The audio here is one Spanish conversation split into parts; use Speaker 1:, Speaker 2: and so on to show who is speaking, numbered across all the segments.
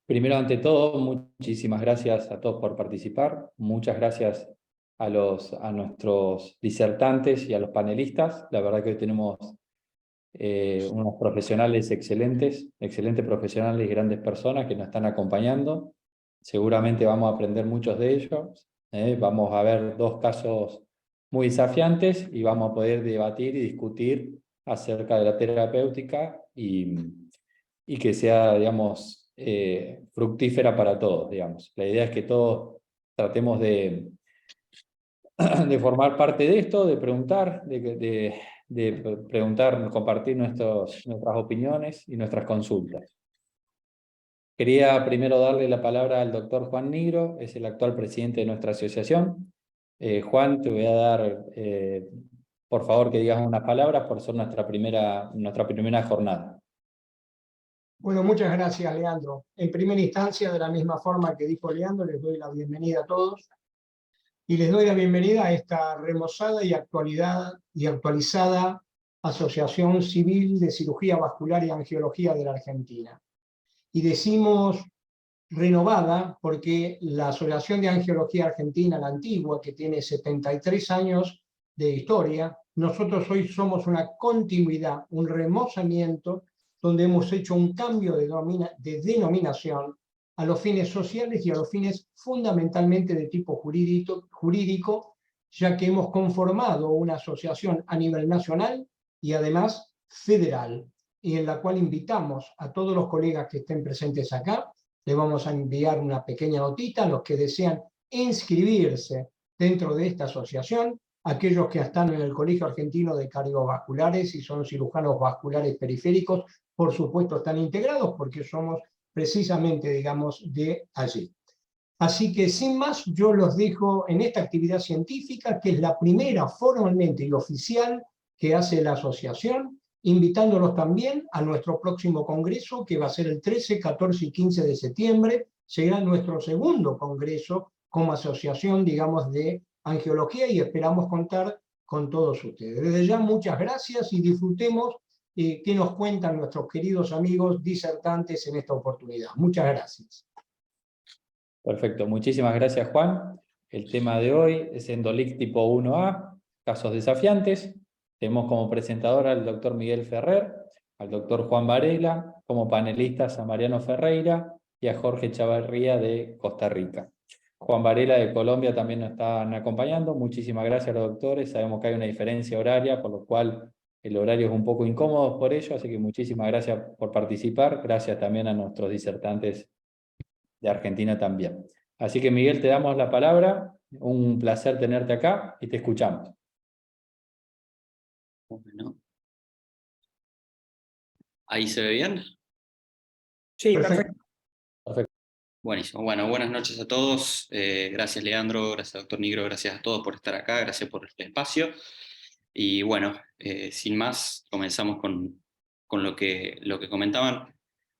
Speaker 1: Primero, ante todo, muchísimas gracias a todos por participar. Muchas gracias a nuestros disertantes y a los panelistas. La verdad que hoy tenemos unos profesionales excelentes profesionales y grandes personas que nos están acompañando. Seguramente vamos a aprender muchos de ellos. Vamos a ver dos casos muy desafiantes y vamos a poder debatir y discutir acerca de la terapéutica y que sea, digamos, fructífera para todos, digamos. La idea es que todos tratemos de formar parte de esto, de preguntar, de preguntar, compartir nuestras opiniones y nuestras consultas. Quería primero darle la palabra al doctor Juan Nigro, es el actual presidente de nuestra asociación. Juan, te voy a dar, por favor, que digas unas palabras por ser nuestra primera jornada.
Speaker 2: Bueno, muchas gracias, Leandro. En primera instancia, de la misma forma que dijo Leandro, les doy la bienvenida a todos y les doy la bienvenida a esta remozada y actualizada Asociación Civil de Cirugía Vascular y Angiología de la Argentina. Y decimos renovada porque la Asociación de Angiología Argentina, la antigua, que tiene 73 años de historia, nosotros hoy somos una continuidad, un remozamiento, donde hemos hecho un cambio de denominación a los fines sociales y a los fines fundamentalmente de tipo jurídico, ya que hemos conformado una asociación a nivel nacional y además federal, y en la cual invitamos a todos los colegas que estén presentes acá. Le vamos a enviar una pequeña notita a los que desean inscribirse dentro de esta asociación, aquellos que están en el Colegio Argentino de Cardiovasculares y son cirujanos vasculares periféricos, por supuesto están integrados porque somos precisamente, digamos, de allí. Así que sin más, yo los dejo en esta actividad científica, que es la primera formalmente y oficial que hace la asociación, invitándolos también a nuestro próximo congreso, que va a ser el 13, 14 y 15 de septiembre. Será nuestro segundo congreso como asociación, digamos, de angiología, y esperamos contar con todos ustedes. Desde ya, muchas gracias y disfrutemos qué nos cuentan nuestros queridos amigos disertantes en esta oportunidad. Muchas gracias.
Speaker 1: Perfecto, muchísimas gracias, Juan. El tema de hoy es Endolic tipo 1A, casos desafiantes. Tenemos como presentador al doctor Miguel Ferrer, al doctor Juan Varela, como panelistas a Mariano Ferreira y a Jorge Chavarría de Costa Rica. Juan Varela de Colombia también nos están acompañando. Muchísimas gracias a los doctores. Sabemos que hay una diferencia horaria, por lo cual el horario es un poco incómodo por ello, así que muchísimas gracias por participar. Gracias también a nuestros disertantes de Argentina también. Así que Miguel, te damos la palabra. Un placer tenerte acá y te escuchamos.
Speaker 3: Bueno. ¿Ahí se ve bien?
Speaker 2: Sí, perfecto.
Speaker 1: Perfecto.
Speaker 3: Buenísimo. Bueno, buenas noches a todos. Gracias, Leandro, gracias, doctor Nigro, gracias a todos por estar acá, gracias por este espacio. Y bueno, sin más, comenzamos con lo que comentaban.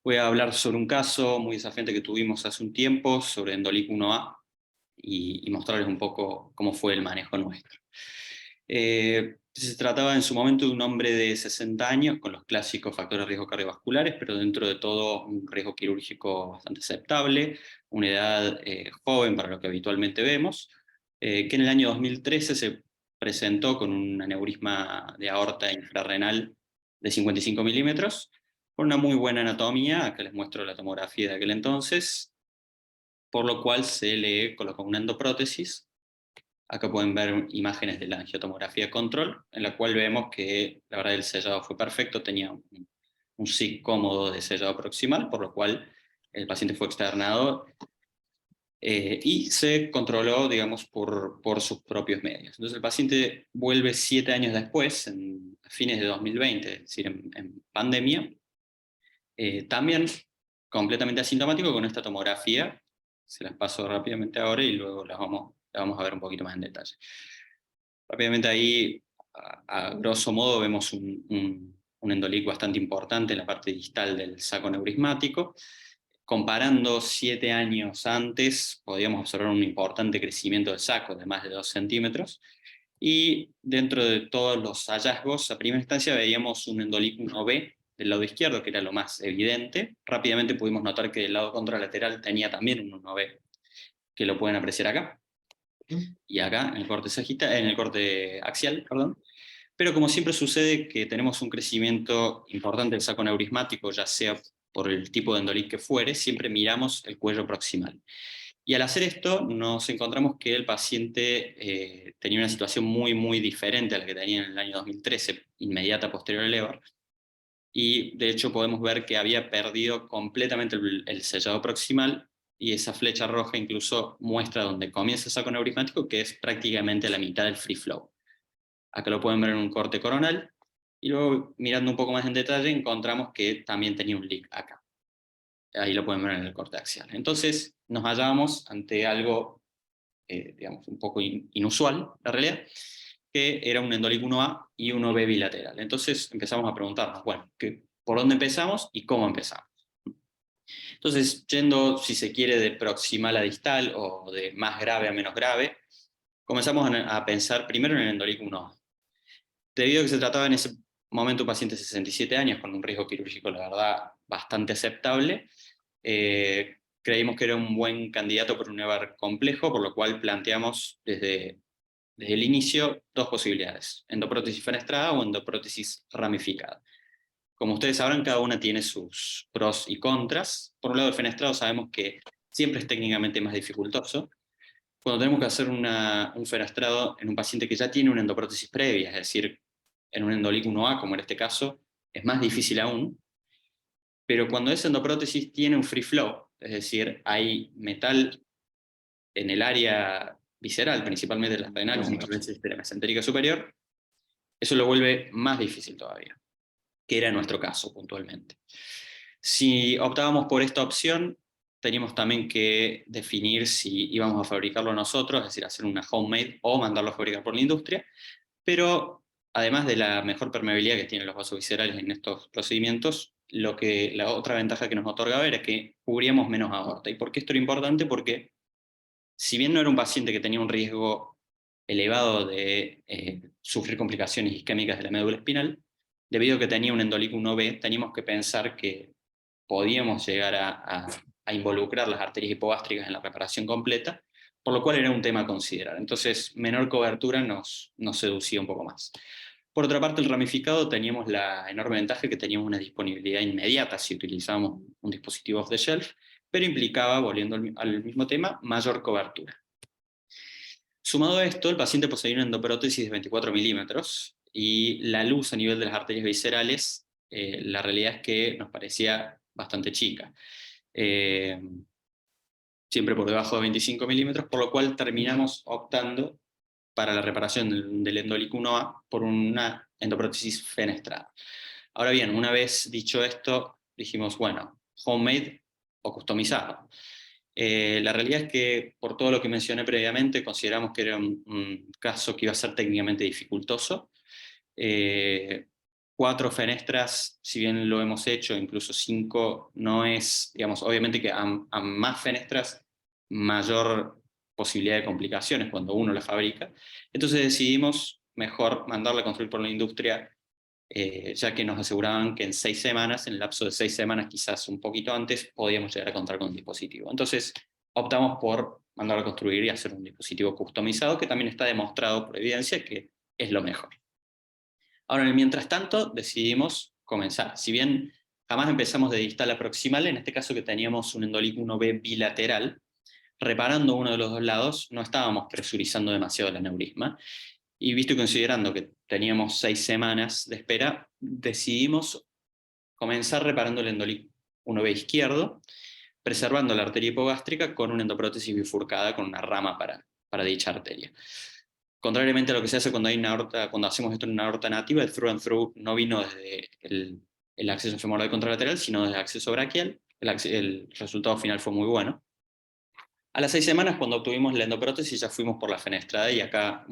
Speaker 3: Voy a hablar sobre un caso muy desafiante que tuvimos hace un tiempo, sobre Endolic 1A, y mostrarles un poco cómo fue el manejo nuestro. Se trataba en su momento de un hombre de 60 años con los clásicos factores de riesgo cardiovasculares, pero dentro de todo un riesgo quirúrgico bastante aceptable, una edad joven para lo que habitualmente vemos, que en el año 2013 se presentó con un aneurisma de aorta infrarrenal de 55 milímetros, con una muy buena anatomía. Acá les muestro la tomografía de aquel entonces, por lo cual se le colocó una endoprótesis. Acá pueden ver imágenes de la angiotomografía control, en la cual vemos que la verdad el sellado fue perfecto, tenía un SIG cómodo de sellado proximal, por lo cual el paciente fue externado y se controló, digamos, por sus propios medios. Entonces el paciente vuelve 7 años después, a fines de 2020, es decir, en pandemia, también completamente asintomático con esta tomografía. Se las paso rápidamente ahora y luego la vamos a ver un poquito más en detalle. Rápidamente ahí, a grosso modo, vemos un endolic bastante importante en la parte distal del saco neurismático. Comparando 7 años antes, podíamos observar un importante crecimiento del saco de más de 2 centímetros. Y dentro de todos los hallazgos, a primera instancia veíamos un endolic 1B del lado izquierdo, que era lo más evidente. Rápidamente pudimos notar que el lado contralateral tenía también un 1B, que lo pueden apreciar acá, y acá, en el corte axial, perdón. Pero como siempre sucede que tenemos un crecimiento importante del saco neurismático, ya sea por el tipo de endolic que fuere, siempre miramos el cuello proximal. Y al hacer esto nos encontramos que el paciente tenía una situación muy, muy diferente a la que tenía en el año 2013, inmediata posterior al EVAR, y de hecho podemos ver que había perdido completamente el sellado proximal, y esa flecha roja incluso muestra dónde comienza el saco neurismático, que es prácticamente la mitad del free flow. Acá lo pueden ver en un corte coronal, y luego mirando un poco más en detalle encontramos que también tenía un leak acá. Ahí lo pueden ver en el corte axial. Entonces nos hallábamos ante algo, digamos, un poco inusual, la realidad, que era un endolic 1A y 1B bilateral. Entonces empezamos a preguntarnos, bueno, ¿por dónde empezamos y cómo empezamos? Entonces, yendo, si se quiere, de proximal a distal o de más grave a menos grave, comenzamos a pensar primero en el endolic 1A. Debido a que se trataba en ese momento un paciente de 67 años con un riesgo quirúrgico, la verdad, bastante aceptable, creímos que era un buen candidato por un EVAR complejo, por lo cual planteamos desde el inicio dos posibilidades: endoprótesis fenestrada o endoprótesis ramificada. Como ustedes sabrán, cada una tiene sus pros y contras. Por un lado, el fenestrado sabemos que siempre es técnicamente más dificultoso. Cuando tenemos que hacer un fenestrado en un paciente que ya tiene una endoprótesis previa, es decir, en un endolic 1A, como en este caso, es más difícil aún. Pero cuando esa endoprótesis tiene un free flow, es decir, hay metal en el área visceral, principalmente en las renales, en la mesentérica superior, eso lo vuelve más difícil todavía, que era nuestro caso puntualmente. Si optábamos por esta opción, teníamos también que definir si íbamos a fabricarlo nosotros, es decir, hacer una homemade o mandarlo a fabricar por la industria, pero además de la mejor permeabilidad que tienen los vasos viscerales en estos procedimientos, la otra ventaja que nos otorgaba era que cubríamos menos aorta. ¿Y por qué esto era importante? Porque si bien no era un paciente que tenía un riesgo elevado de sufrir complicaciones isquémicas de la médula espinal, debido a que tenía un endolic 1B, teníamos que pensar que podíamos llegar a involucrar las arterias hipogástricas en la preparación completa, por lo cual era un tema a considerar. Entonces, menor cobertura nos seducía un poco más. Por otra parte, el ramificado teníamos la enorme ventaja que teníamos una disponibilidad inmediata si utilizábamos un dispositivo off the shelf, pero implicaba, volviendo al mismo tema, mayor cobertura. Sumado a esto, el paciente poseía una endoprótesis de 24 milímetros y la luz a nivel de las arterias viscerales, la realidad es que nos parecía bastante chica. Siempre por debajo de 25 milímetros, por lo cual terminamos optando para la reparación del endolic 1A por una endoprótesis fenestrada. Ahora bien, una vez dicho esto, dijimos, bueno, homemade o customizado. La realidad es que, por todo lo que mencioné previamente, consideramos que era un caso que iba a ser técnicamente dificultoso. 4 fenestras, si bien lo hemos hecho, incluso 5, no es, digamos, obviamente que a más fenestras, mayor posibilidad de complicaciones cuando uno la fabrica. Entonces decidimos mejor mandarla a construir por la industria, ya que nos aseguraban que en 6 semanas, en el lapso de 6 semanas, quizás un poquito antes, podíamos llegar a contar con un dispositivo. Entonces optamos por mandarlo a construir y hacer un dispositivo customizado, que también está demostrado por evidencia que es lo mejor. Ahora, en el mientras tanto, decidimos comenzar. Si bien jamás empezamos de distal a proximal, en este caso que teníamos un endolic 1B bilateral, reparando uno de los dos lados, no estábamos presurizando demasiado el aneurisma, y visto y considerando que teníamos 6 semanas de espera, decidimos comenzar reparando el endolic 1B izquierdo, preservando la arteria hipogástrica con una endoprótesis bifurcada con una rama para dicha arteria. Contrariamente a lo que se hace cuando hacemos esto en una aorta nativa, el through and through no vino desde el acceso femoral contralateral, sino desde el acceso braquial. El resultado final fue muy bueno. A las 6 semanas, cuando obtuvimos la endoprótesis, ya fuimos por la fenestrada, y acá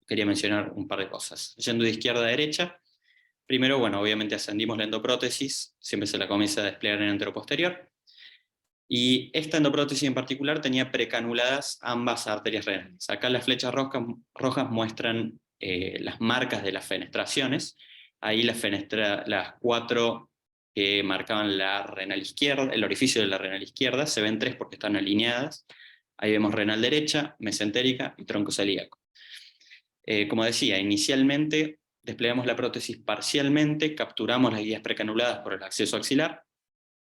Speaker 3: quería mencionar un par de cosas. Yendo de izquierda a derecha, primero, bueno, obviamente ascendimos la endoprótesis, siempre se la comienza a desplegar en anteroposterior, y esta endoprótesis en particular tenía precanuladas ambas arterias renales. Acá las flechas rojas muestran las marcas de las fenestraciones. Ahí las 4 que marcaban la renal izquierda, el orificio de la renal izquierda. Se ven 3 porque están alineadas. Ahí vemos renal derecha, mesentérica y tronco celíaco. Como decía, inicialmente desplegamos la prótesis parcialmente, capturamos las guías precanuladas por el acceso axilar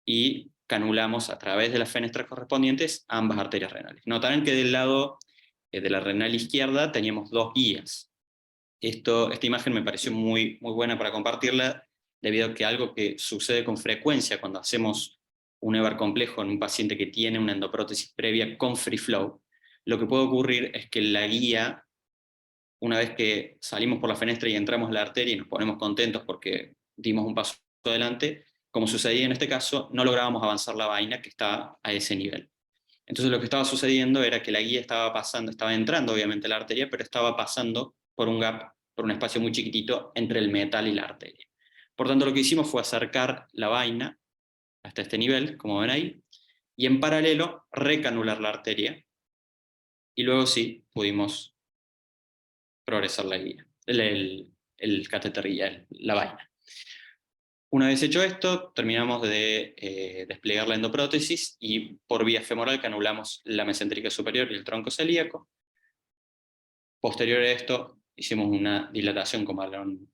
Speaker 3: y canulamos a través de las fenestras correspondientes ambas arterias renales. Notarán que del lado de la renal izquierda teníamos 2 guías. Esta imagen me pareció muy buena para compartirla, debido a que algo que sucede con frecuencia cuando hacemos un EVAR complejo en un paciente que tiene una endoprótesis previa con free flow, lo que puede ocurrir es que la guía, una vez que salimos por la fenestra y entramos a la arteria y nos ponemos contentos porque dimos un paso adelante, como sucedía en este caso, no lográbamos avanzar la vaina que está a ese nivel. Entonces lo que estaba sucediendo era que la guía estaba entrando obviamente a la arteria, pero estaba pasando por un gap, por un espacio muy chiquitito entre el metal y la arteria. Por tanto, lo que hicimos fue acercar la vaina hasta este nivel, como ven ahí, y en paralelo recanular la arteria, y luego sí pudimos progresar la guía, el catéter guía, la vaina. Una vez hecho esto, terminamos de desplegar la endoprótesis y por vía femoral canulamos la mesentérica superior y el tronco celíaco. Posterior a esto, hicimos una dilatación con balón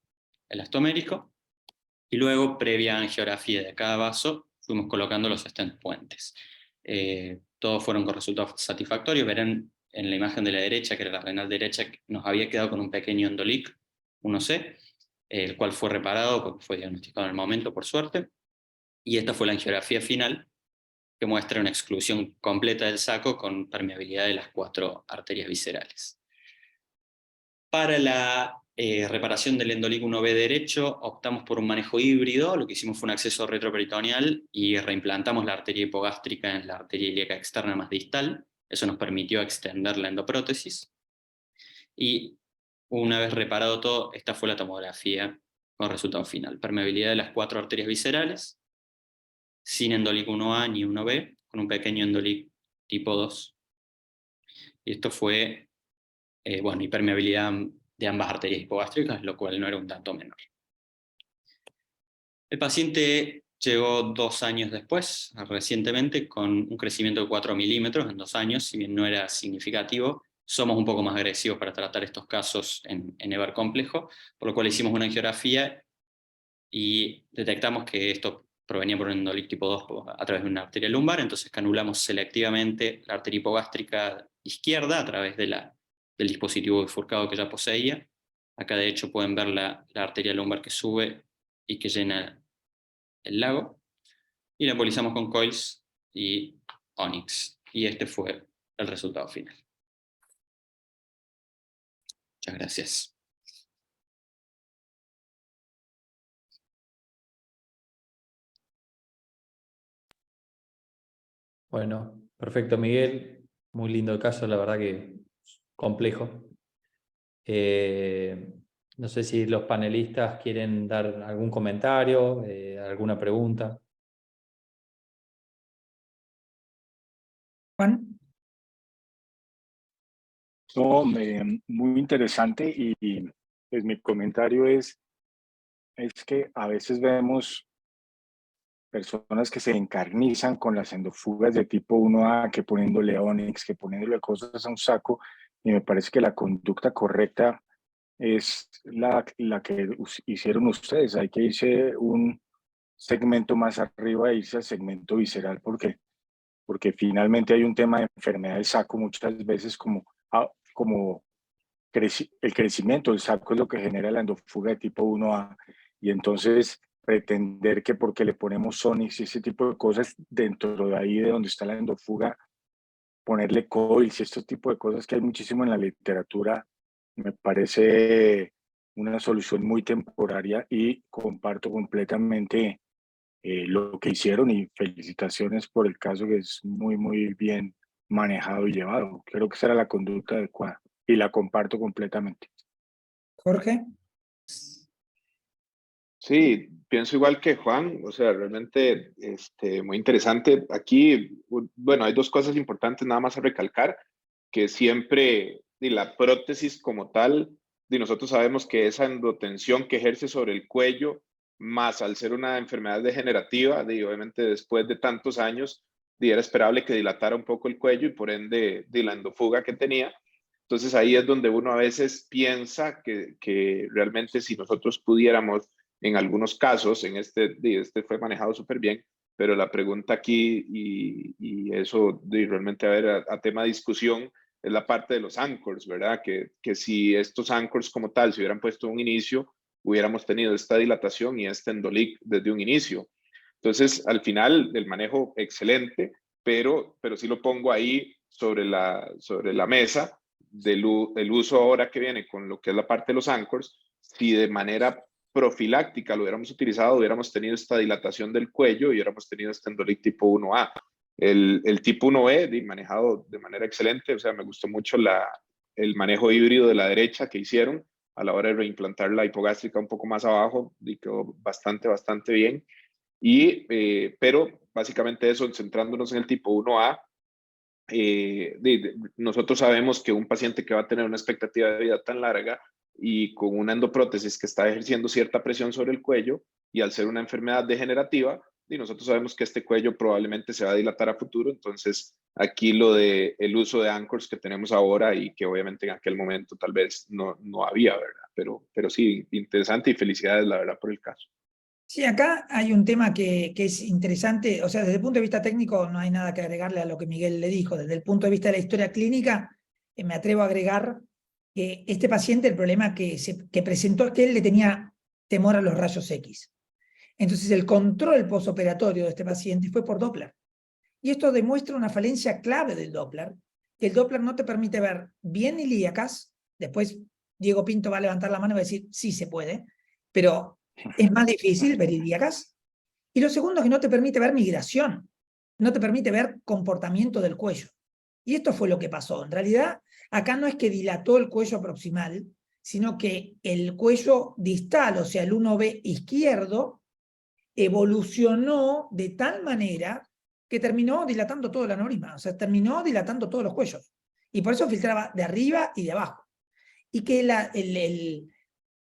Speaker 3: elastomérico y luego, previa angiografía de cada vaso, fuimos colocando los stent puentes. Todos fueron con resultados satisfactorios. Verán en la imagen de la derecha, que era la renal derecha, que nos había quedado con un pequeño endolic 1C, el cual fue reparado porque fue diagnosticado en el momento, por suerte. Y esta fue la angiografía final, que muestra una exclusión completa del saco con permeabilidad de las 4 arterias viscerales. Para la reparación del endolic 1B derecho, optamos por un manejo híbrido. Lo que hicimos fue un acceso retroperitoneal y reimplantamos la arteria hipogástrica en la arteria ilíaca externa más distal. Eso nos permitió extender la endoprótesis. Y una vez reparado todo, esta fue la tomografía con resultado final. Permeabilidad de las 4 arterias viscerales, sin endolic 1A ni 1B, con un pequeño endolic tipo 2. Y esto fue, y permeabilidad de ambas arterias hipogástricas, lo cual no era un dato menor. El paciente llegó 2 años después, recientemente, con un crecimiento de 4 milímetros en 2 años, si bien no era significativo. Somos un poco más agresivos para tratar estos casos en EVAR complejo, por lo cual hicimos una angiografía y detectamos que esto provenía por un endolic tipo 2 a través de una arteria lumbar. Entonces canulamos selectivamente la arteria hipogástrica izquierda a través del dispositivo bifurcado que ya poseía. Acá de hecho pueden ver la arteria lumbar que sube y que llena el lago. Y la embolizamos con coils y Onyx. Y este fue el resultado final. Muchas gracias.
Speaker 1: Bueno, perfecto, Miguel. Muy lindo el caso, la verdad que complejo. No sé si los panelistas quieren dar algún comentario, alguna pregunta.
Speaker 4: Juan.
Speaker 5: No, muy interesante y pues mi comentario es que a veces vemos personas que se encarnizan con las endofugas de tipo 1A, que poniéndole Onyx, que poniéndole cosas a un saco, y me parece que la conducta correcta es la que hicieron ustedes. Hay que irse un segmento más arriba e irse al segmento visceral, porque finalmente hay un tema de enfermedad del saco muchas veces como el crecimiento del saco es lo que genera la endofuga de tipo 1A, y entonces pretender que porque le ponemos Onyx y ese tipo de cosas dentro de ahí de donde está la endofuga, ponerle coils y este tipo de cosas que hay muchísimo en la literatura, me parece una solución muy temporaria y comparto completamente lo que hicieron y felicitaciones por el caso, que es muy bien manejado y llevado. Creo que esa era la conducta adecuada y la comparto completamente.
Speaker 4: Jorge.
Speaker 6: Sí, pienso igual que Juan, o sea, realmente muy interesante. Aquí, bueno, hay 2 cosas importantes nada más a recalcar, que siempre la prótesis como tal, nosotros sabemos que esa endotensión que ejerce sobre el cuello más al ser una enfermedad degenerativa, obviamente después de tantos años, era esperable que dilatara un poco el cuello y por ende de la endofuga que tenía. Entonces ahí es donde uno a veces piensa que realmente si nosotros pudiéramos, en algunos casos, este fue manejado súper bien, pero la pregunta aquí, y eso realmente a ver a tema de discusión, es la parte de los anchors, ¿verdad? Que si estos anchors como tal se hubieran puesto un inicio, hubiéramos tenido esta dilatación y este endolic desde un inicio. Entonces, al final, el manejo excelente, pero sí lo pongo ahí sobre la mesa del uso ahora que viene con lo que es la parte de los anchors. Si de manera profiláctica lo hubiéramos utilizado, hubiéramos tenido esta dilatación del cuello y hubiéramos tenido este endolic tipo 1A. El tipo 1B, manejado de manera excelente, o sea, me gustó mucho el manejo híbrido de la derecha que hicieron a la hora de reimplantar la hipogástrica un poco más abajo, y quedó bastante bien. Pero básicamente eso, centrándonos en el tipo 1A, nosotros sabemos que un paciente que va a tener una expectativa de vida tan larga y con una endoprótesis que está ejerciendo cierta presión sobre el cuello, y al ser una enfermedad degenerativa, y nosotros sabemos que este cuello probablemente se va a dilatar a futuro. Entonces aquí el uso de anchors que tenemos ahora y que obviamente en aquel momento tal vez no había, ¿verdad? Pero sí, interesante y felicidades, la verdad, por el caso.
Speaker 4: Sí, acá hay un tema que es interesante, o sea, desde el punto de vista técnico no hay nada que agregarle a lo que Miguel le dijo. Desde el punto de vista de la historia clínica, me atrevo a agregar que este paciente, el problema que presentó es que él le tenía temor a los rayos X. Entonces el control posoperatorio de este paciente fue por Doppler. Y esto demuestra una falencia clave del Doppler, que el Doppler no te permite ver bien ilíacas. Después Diego Pinto va a levantar la mano y va a decir, sí se puede, pero es más difícil ver ilíacas. Y lo segundo es que no te permite ver migración, no te permite ver comportamiento del cuello. Y esto fue lo que pasó. En realidad, acá no es que dilató el cuello proximal, sino que el cuello distal, o sea, el 1B izquierdo, evolucionó de tal manera que terminó dilatando todo el aneurisma, o sea, terminó dilatando todos los cuellos. Y por eso filtraba de arriba y de abajo. Y que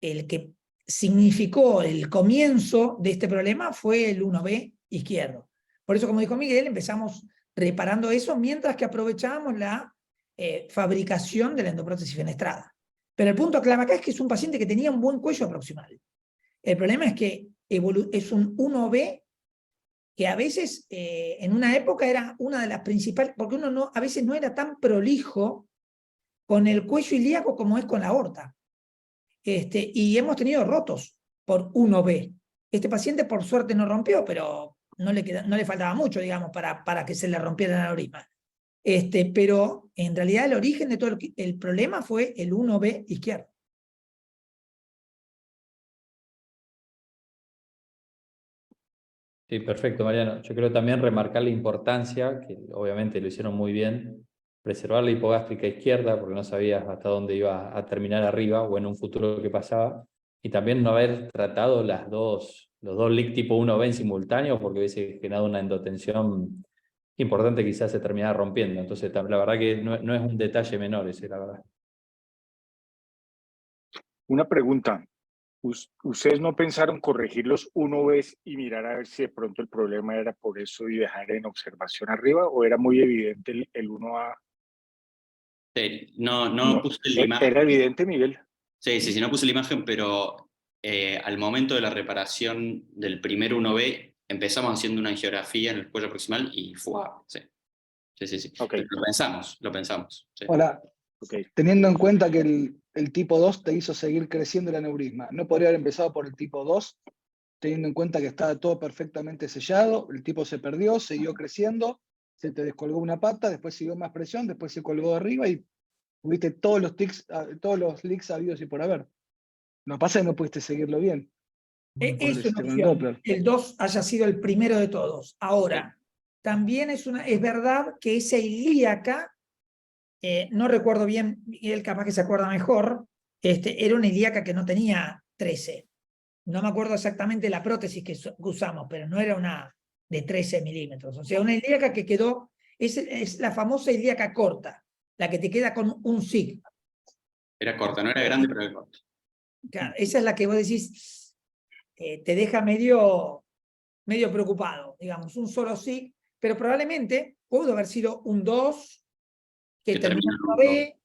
Speaker 4: el que significó el comienzo de este problema fue el 1B izquierdo. Por eso, como dijo Miguel, empezamos reparando eso mientras que aprovechábamos la fabricación de la endoprótesis fenestrada. Pero el punto clave acá es que es un paciente que tenía un buen cuello proximal. El problema es que es un 1B que a veces, en una época era una de las principales, porque uno a veces no era tan prolijo con el cuello ilíaco como es con la aorta. Y hemos tenido rotos por 1B. Este paciente por suerte no rompió, pero no le faltaba mucho, digamos, para que se le rompiera el aneurisma. Pero en realidad el origen de todo el problema fue el 1B izquierdo.
Speaker 1: Sí, perfecto, Mariano. Yo creo también remarcar la importancia, que obviamente lo hicieron muy bien, preservar la hipogástrica izquierda, porque no sabías hasta dónde iba a terminar arriba o en un futuro qué pasaba, y también no haber tratado los dos LIC tipo 1B en simultáneo, porque hubiese generado una endotensión importante, quizás se terminara rompiendo. Entonces, la verdad que no es un detalle menor ese, la verdad.
Speaker 5: Una pregunta. ¿Ustedes no pensaron corregir los 1Bs y mirar a ver si de pronto el problema era por eso y dejar en observación arriba, o era muy evidente el 1A?
Speaker 3: Sí, no puse la imagen.
Speaker 5: ¿Era evidente, Miguel?
Speaker 3: Sí, no puse la imagen, pero al momento de la reparación del primer 1B, empezamos haciendo una angiografía en el cuello proximal y fue. Sí.
Speaker 5: Okay.
Speaker 3: Pero lo pensamos. Sí.
Speaker 7: Hola.
Speaker 5: Okay.
Speaker 7: Teniendo en cuenta que el tipo 2 te hizo seguir creciendo el aneurisma, ¿no podría haber empezado por el tipo 2? Teniendo en cuenta que estaba todo perfectamente sellado, el tipo se perdió, siguió creciendo, se te descolgó una pata, después siguió más presión, después se colgó de arriba y tuviste todos los leaks habidos y por haber. No pasa que no pudiste seguirlo bien.
Speaker 4: Es una opción, el 2 haya sido el primero de todos. Ahora, también es verdad que esa ilíaca, no recuerdo bien, Miguel capaz que se acuerda mejor, era una ilíaca que no tenía 13. No me acuerdo exactamente la prótesis que usamos, pero no era una de 13 milímetros. O sea, una ilíaca que quedó, es la famosa ilíaca corta, la que te queda con un sig.
Speaker 3: Era corta, no era grande, pero era corta.
Speaker 4: Claro, esa es la que vos decís, te deja medio preocupado, digamos, un solo sí, pero probablemente pudo haber sido un 2 que
Speaker 3: Que
Speaker 4: terminó
Speaker 3: termina
Speaker 4: en
Speaker 3: en
Speaker 4: 1B,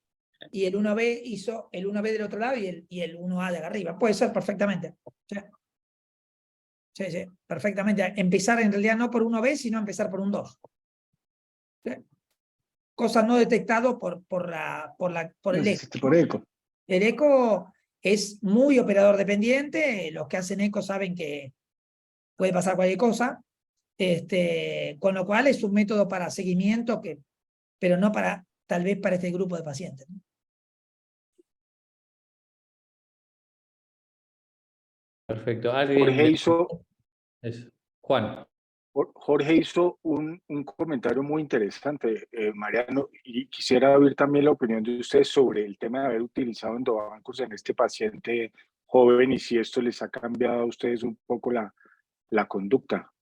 Speaker 4: y el 1B hizo el 1B del otro lado y el 1A de arriba. Puede ser perfectamente. Sí. Sí, sí, perfectamente. Empezar en realidad no por 1B, sino empezar por un 2. ¿Sí? Cosa no detectado por
Speaker 7: No
Speaker 4: el
Speaker 7: sé
Speaker 4: eco.
Speaker 7: si por eco.
Speaker 4: El eco es muy operador dependiente. Los que hacen eco saben que puede pasar cualquier cosa. Con lo cual es un método para seguimiento, pero no para, tal vez para este grupo de pacientes, ¿no?
Speaker 1: Perfecto. Juan.
Speaker 5: Jorge hizo un comentario muy interesante, Mariano, y quisiera oír también la opinión de ustedes sobre el tema de haber utilizado endobancos en este paciente joven y si esto les ha cambiado a ustedes un poco la conducta.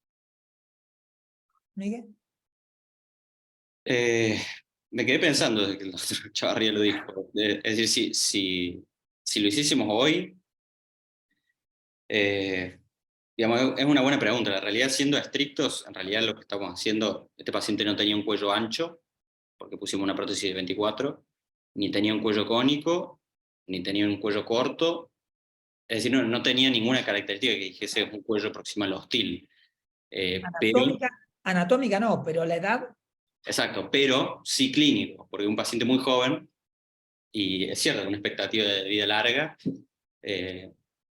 Speaker 4: ¿Miguel?
Speaker 3: Me quedé pensando desde que el doctor Chavarría lo dijo. Es decir, si lo hiciésemos hoy, digamos, es una buena pregunta. La realidad, siendo estrictos, en realidad lo que estamos haciendo, este paciente no tenía un cuello ancho, porque pusimos una prótesis de 24, ni tenía un cuello cónico, ni tenía un cuello corto, es decir, no tenía ninguna característica que dijese un cuello proximal hostil. Pero,
Speaker 4: Anatómica no, pero la edad.
Speaker 3: exacto, pero sí clínico, porque un paciente muy joven, y es cierto, con una expectativa de vida larga,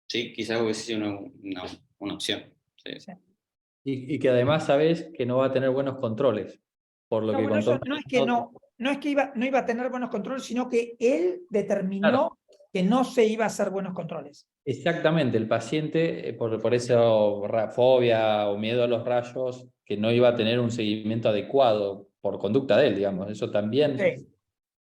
Speaker 3: sí, quizás hubiese sido una opción. Sí.
Speaker 4: Sí.
Speaker 1: Y que además sabes que no va a tener buenos controles, por lo
Speaker 4: No,
Speaker 1: que
Speaker 4: bueno,
Speaker 1: contó.
Speaker 4: eso no es que no iba a tener buenos controles, sino que él determinó que no se iba a hacer buenos controles.
Speaker 1: Exactamente, el paciente, por eso fobia o miedo a los rayos, que no iba a tener un seguimiento adecuado por conducta de él, digamos. Eso también
Speaker 4: Sí.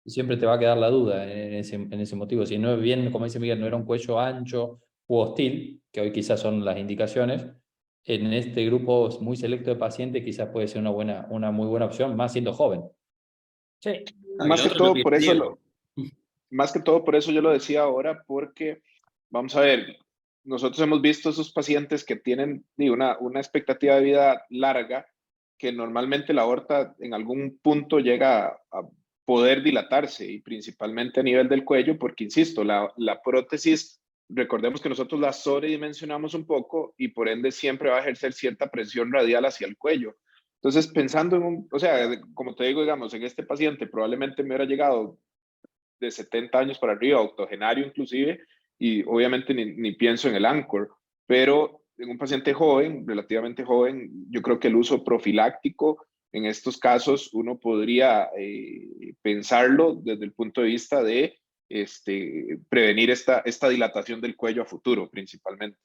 Speaker 1: siempre te va a quedar la duda en ese motivo. Si no es bien, como dice Miguel, no era un cuello ancho u hostil, que hoy quizás son las indicaciones, en este grupo muy selecto de pacientes quizás puede ser una muy buena opción, más siendo joven.
Speaker 4: Sí.
Speaker 6: Más que todo por eso más que todo por eso yo lo decía ahora, porque vamos a ver, nosotros hemos visto esos pacientes que tienen una expectativa de vida larga, que normalmente la aorta en algún punto llega a poder dilatarse, y principalmente a nivel del cuello, porque insisto, la prótesis, recordemos que nosotros la sobredimensionamos un poco y por ende siempre va a ejercer cierta presión radial hacia el cuello. Entonces, pensando o sea, como te digo, digamos, en este paciente probablemente me hubiera llegado de 70 años para arriba, octogenario inclusive, y obviamente ni pienso en el Anchor, pero en un paciente joven, relativamente joven, yo creo que el uso profiláctico en estos casos uno podría pensarlo desde el punto de vista de prevenir esta dilatación del cuello a futuro principalmente.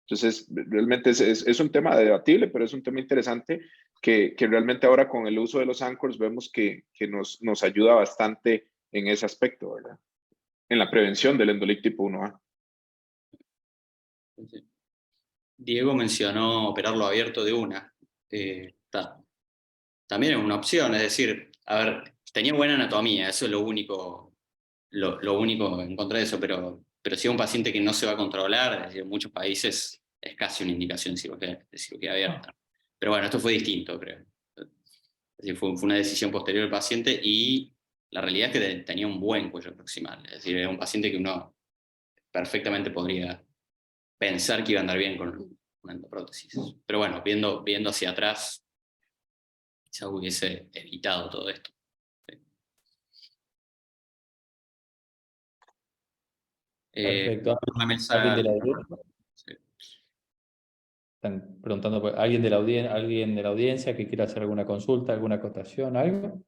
Speaker 6: Entonces, realmente es un tema debatible, pero es un tema interesante que realmente ahora con el uso de los Anchors vemos que nos ayuda bastante en ese aspecto, ¿verdad? En la prevención del endolic tipo 1A.
Speaker 3: Diego mencionó operarlo abierto de una. También es una opción, es decir, a ver, tenía buena anatomía, eso es lo único en contra de eso, pero si es un paciente que no se va a controlar, es decir, en muchos países es casi una indicación de cirugía abierta. Pero bueno, esto fue distinto, creo. Es decir, fue una decisión posterior del paciente, y la realidad es que tenía un buen cuello proximal, es decir, era un paciente que uno perfectamente podría pensar que iba a andar bien con una endoprótesis. Pero bueno, viendo hacia atrás, quizá hubiese evitado todo esto.
Speaker 1: Perfecto.
Speaker 3: La mesa,
Speaker 1: ¿Alguien de la audiencia?
Speaker 3: sí.
Speaker 1: Están preguntando por alguien de la audiencia que quiera hacer alguna consulta, alguna acotación, algo.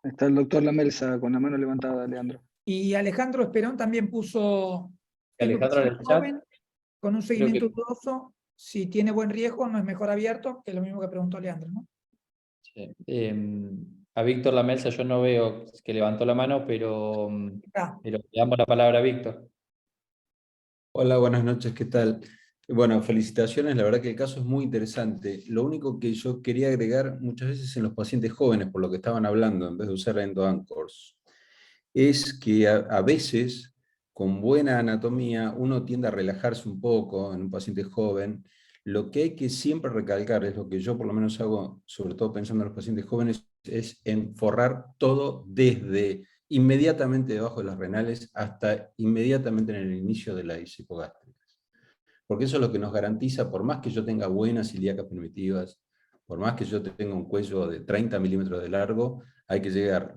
Speaker 7: Está el doctor Lamelsa con la mano levantada, Leandro.
Speaker 4: Y Alejandro Esperón también puso
Speaker 1: Alejandro en el chat.
Speaker 4: joven, con un seguimiento dudoso, si tiene buen riesgo, no es mejor abierto, que es lo mismo que preguntó Leandro, ¿no?
Speaker 1: Sí. A Víctor Lamelsa yo no veo que levantó la mano, pero le damos la palabra a Víctor.
Speaker 8: Hola, buenas noches, ¿qué tal? Bueno, felicitaciones, la verdad que el caso es muy interesante. Lo único que yo quería agregar muchas veces en los pacientes jóvenes, por lo que estaban hablando, en vez de usar endoanchors, es que a veces con buena anatomía, uno tiende a relajarse un poco en un paciente joven. Lo que hay que siempre recalcar, es lo que yo por lo menos hago, sobre todo pensando en los pacientes jóvenes, es en forrar todo desde inmediatamente debajo de las renales hasta inmediatamente en el inicio de las hipogástricas. Porque eso es lo que nos garantiza, por más que yo tenga buenas ilíacas primitivas, por más que yo tenga un cuello de 30 milímetros de largo, hay que llegar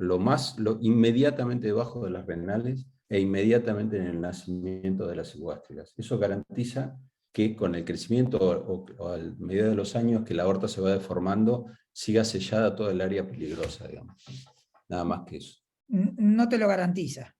Speaker 8: inmediatamente debajo de las renales e inmediatamente en el nacimiento de las hipogástricas. Eso garantiza que con el crecimiento o a medida de los años que la aorta se va deformando, siga sellada toda el área peligrosa, digamos. Nada más que eso.
Speaker 4: No te lo garantiza.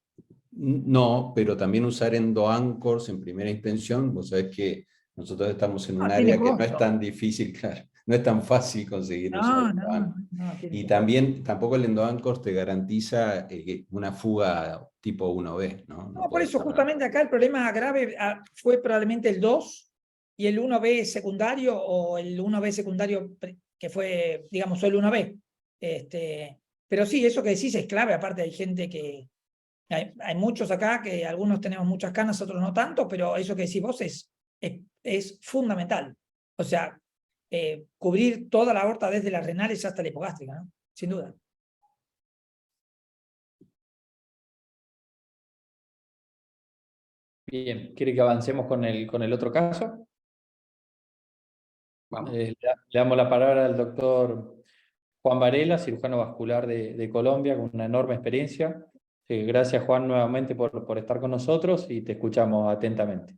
Speaker 8: No, pero también usar endoanchors en primera intención, vos sabés que nosotros estamos en un
Speaker 4: Tiene
Speaker 8: área que no es
Speaker 4: costo.
Speaker 8: tan difícil, claro, no es tan fácil conseguir usar endoanchors.
Speaker 4: Tiene
Speaker 8: Y
Speaker 4: costo.
Speaker 8: también, tampoco el endoanchors te garantiza una fuga tipo 1B, ¿no?
Speaker 4: No, por
Speaker 8: podés
Speaker 4: eso
Speaker 8: cerrar.
Speaker 4: justamente acá el problema grave fue probablemente el 2 y el 1B secundario, o el 1B secundario que fue, digamos, solo 1B. Pero sí, eso que decís es clave. Aparte hay gente que, hay muchos acá que algunos tenemos muchas canas, otros no tanto, pero eso que decís vos es fundamental. O sea, cubrir toda la aorta desde las renales hasta la hipogástrica, ¿no? Sin duda.
Speaker 1: Bien, ¿quiere que avancemos con el otro caso?
Speaker 3: Vamos.
Speaker 1: Le damos la palabra al doctor Juan Varela, cirujano vascular de Colombia, con una enorme experiencia. Gracias, Juan, nuevamente por estar con nosotros y te escuchamos atentamente.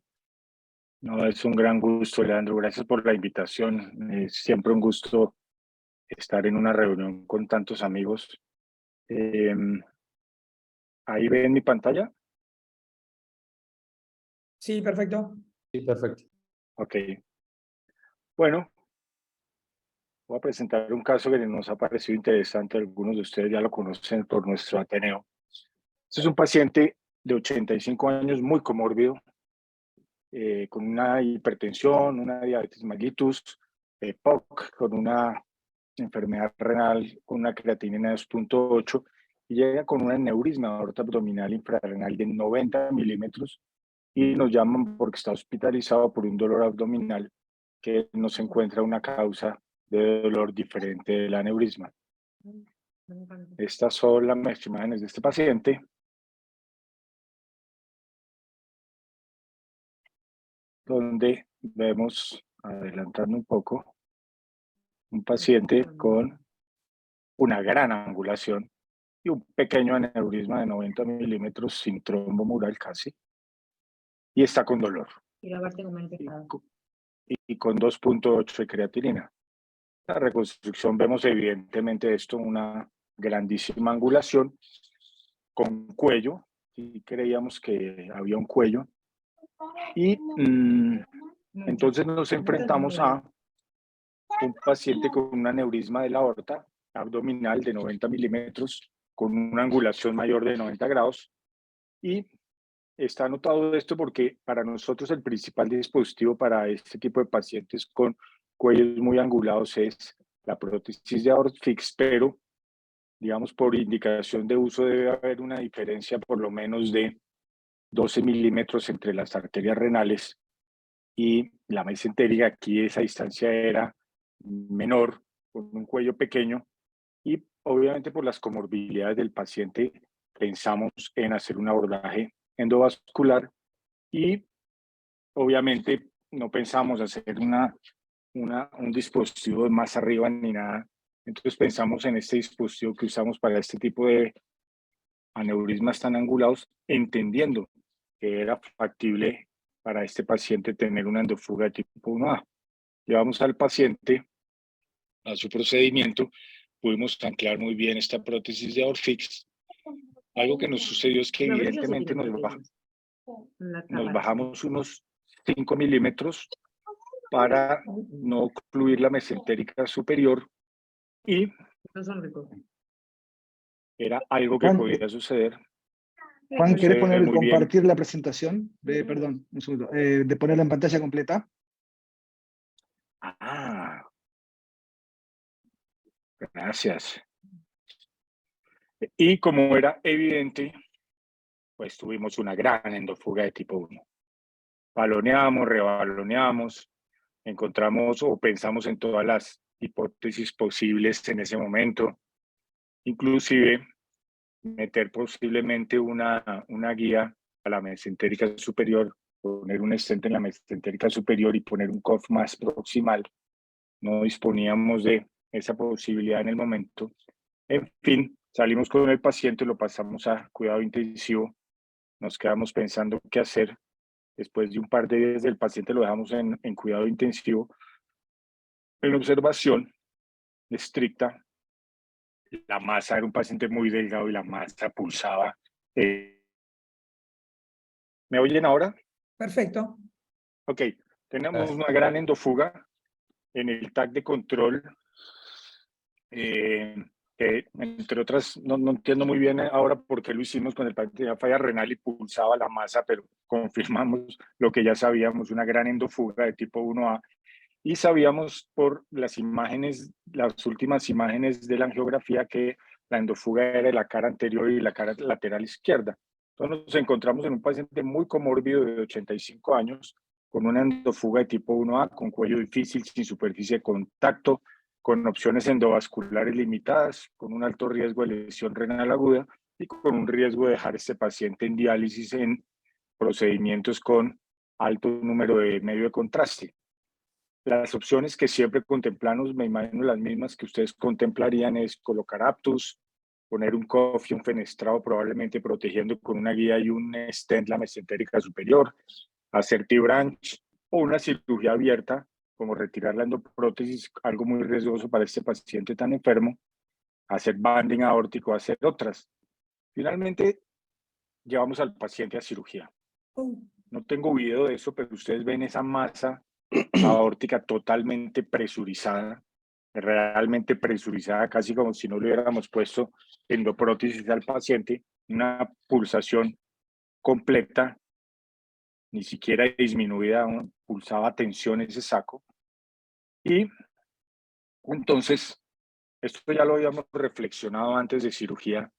Speaker 5: No, es un gran gusto, Leandro. Gracias por la invitación. Es siempre un gusto estar en una reunión con tantos amigos. ¿Ahí ven mi pantalla?
Speaker 4: Sí, perfecto.
Speaker 1: Sí, perfecto.
Speaker 5: Ok. Bueno, voy a presentar un caso que nos ha parecido interesante. Algunos de ustedes ya lo conocen por nuestro Ateneo. Este es un paciente de 85 años, muy comórbido, con una hipertensión, una diabetes mellitus, POC, con una enfermedad renal, con una creatinina de 2.8, y llega con un aneurisma de aorta abdominal infrarrenal de 90 milímetros, y nos llaman porque está hospitalizado por un dolor abdominal que no se encuentra una causa de dolor diferente del aneurisma. Estas son las imágenes de este paciente. Donde vemos, adelantando un poco, un paciente con una gran angulación y un pequeño aneurisma de 90 milímetros sin trombo mural casi, y está con dolor. Y con 2.8 de creatinina. La reconstrucción vemos evidentemente esto, una grandísima angulación con cuello, y creíamos que había un cuello, y entonces nos enfrentamos a un paciente con un aneurisma de la aorta abdominal de 90 milímetros, con una angulación mayor de 90 grados, y está anotado esto porque para nosotros el principal dispositivo para este tipo de pacientes con cuellos muy angulados es la prótesis de aorta fix, pero digamos por indicación de uso debe haber una diferencia por lo menos de 12 milímetros entre las arterias renales y la mesentérica. Aquí esa distancia era menor, con un cuello pequeño, y obviamente por las comorbilidades del paciente pensamos en hacer un abordaje endovascular, y obviamente no pensamos hacer un dispositivo más arriba ni nada. Entonces pensamos en este dispositivo que usamos para este tipo de aneurismas tan angulados, entendiendo que era factible para este paciente tener una endofuga de tipo 1A. Llevamos al paciente a su procedimiento, pudimos anclar muy bien esta prótesis de Orfix. Algo que nos sucedió es que evidentemente nos bajamos unos 5 milímetros para no ocluir la mesentérica superior, y era algo que
Speaker 7: Juan,
Speaker 5: podía suceder.
Speaker 7: Juan, ¿querés
Speaker 5: Se ve muy bien.
Speaker 7: compartir la presentación? Perdón, un segundo. De ponerla en pantalla completa.
Speaker 5: Gracias. Y como era evidente, pues tuvimos una gran endofuga de tipo 1. Baloneamos, rebaloneamos, encontramos o pensamos en todas las hipótesis posibles en ese momento, inclusive meter posiblemente una guía a la mesentérica superior, poner un stent en la mesentérica superior y poner un cuff más proximal. No disponíamos de esa posibilidad en el momento. En fin, salimos con el paciente, lo pasamos a cuidado intensivo, nos quedamos pensando qué hacer. Después de un par de días del paciente lo dejamos en cuidado intensivo, en observación estricta. La masa era un paciente muy delgado y la masa pulsaba. ¿Me oyen ahora?
Speaker 4: Perfecto.
Speaker 5: Ok, tenemos una gran endofuga en el TAC de control, que entre otras, no entiendo muy bien ahora por qué lo hicimos con el paciente de falla renal y pulsaba la masa, pero confirmamos lo que ya sabíamos, una gran endofuga de tipo 1A, y sabíamos por las imágenes, las últimas imágenes de la angiografía, que la endofuga era de la cara anterior y la cara lateral izquierda. Entonces nos encontramos en un paciente muy comórbido de 85 años, con una endofuga de tipo 1A, con cuello difícil, sin superficie de contacto, con opciones endovasculares limitadas, con un alto riesgo de lesión renal aguda y con un riesgo de dejar a este paciente en diálisis en procedimientos con alto número de medio de contraste. Las opciones que siempre contemplamos, me imagino las mismas que ustedes contemplarían, es colocar aptus, poner un cuff y un fenestrado probablemente protegiendo con una guía y un stent la mesentérica superior, hacer T-branch o una cirugía abierta, como retirar la endoprótesis, algo muy riesgoso para este paciente tan enfermo, hacer banding aórtico, hacer otras. Finalmente, llevamos al paciente a cirugía. No tengo video de eso, pero ustedes ven esa masa aórtica totalmente presurizada, realmente presurizada, casi como si no le hubiéramos puesto endoprótesis al paciente, una pulsación completa, ni siquiera disminuida, pulsaba tensión ese saco. Y entonces, esto ya lo habíamos reflexionado antes de cirugía,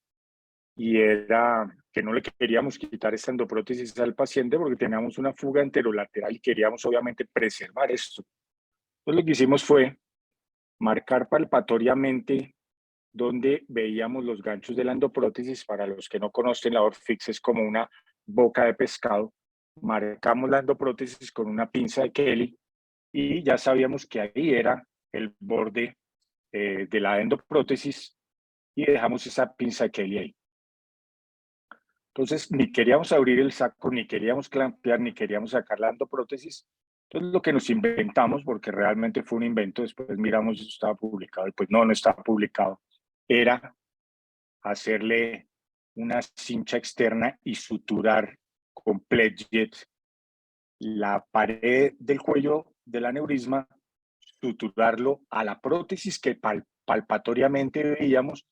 Speaker 5: y era que no le queríamos quitar esta endoprótesis al paciente porque teníamos una fuga enterolateral y queríamos obviamente preservar esto. Entonces lo que hicimos fue marcar palpatoriamente donde veíamos los ganchos de la endoprótesis. Para los que no conocen, la Orfix es como una boca de pescado. Marcamos la endoprótesis con una pinza de Kelly y ya sabíamos que ahí era el borde de la endoprótesis y dejamos esa pinza de Kelly ahí. Entonces, ni queríamos abrir el saco, ni queríamos clampear, ni queríamos sacar la endoprótesis. Entonces, lo que nos inventamos, porque realmente fue un invento, después miramos si estaba publicado, y pues no estaba publicado, era hacerle una cincha externa y suturar con Pledget la pared del cuello del aneurisma, suturarlo a la prótesis que palpatoriamente veíamos,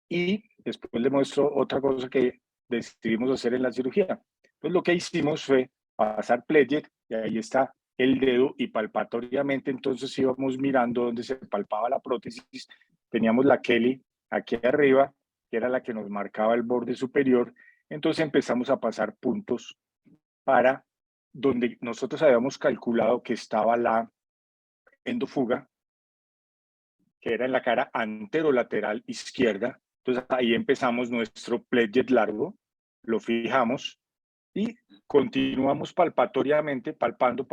Speaker 5: y después le muestro otra cosa que decidimos hacer en la cirugía. Pues lo que hicimos fue pasar Pledget y ahí está el dedo y palpatoriamente entonces íbamos mirando donde se palpaba la prótesis. Teníamos la Kelly aquí arriba, que era la que nos marcaba el borde superior. Entonces empezamos a pasar puntos para donde nosotros habíamos calculado que estaba la endofuga, que era en la cara anterolateral izquierda. Entonces ahí empezamos nuestro Pledget largo, lo fijamos y continuamos palpatoriamente, palpando.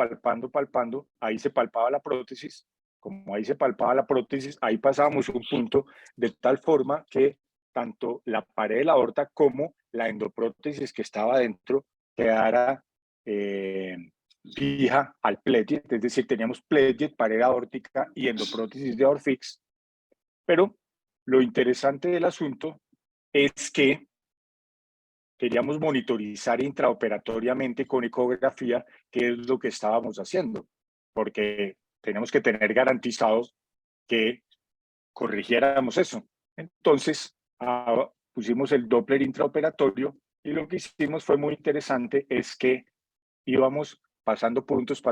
Speaker 5: Ahí se palpaba la prótesis. Como ahí se palpaba la prótesis, ahí pasábamos un punto de tal forma que tanto la pared de la aorta como la endoprótesis que estaba dentro quedara fija al Pledget, es decir, teníamos Pledget, pared aórtica y endoprótesis de Orfix. Pero lo interesante del asunto es que queríamos monitorizar intraoperatoriamente con ecografía qué es lo que estábamos haciendo, porque tenemos que tener garantizado que corrigiéramos eso. Entonces, pusimos el Doppler intraoperatorio y lo que hicimos fue muy interesante, es que íbamos pasando puntos,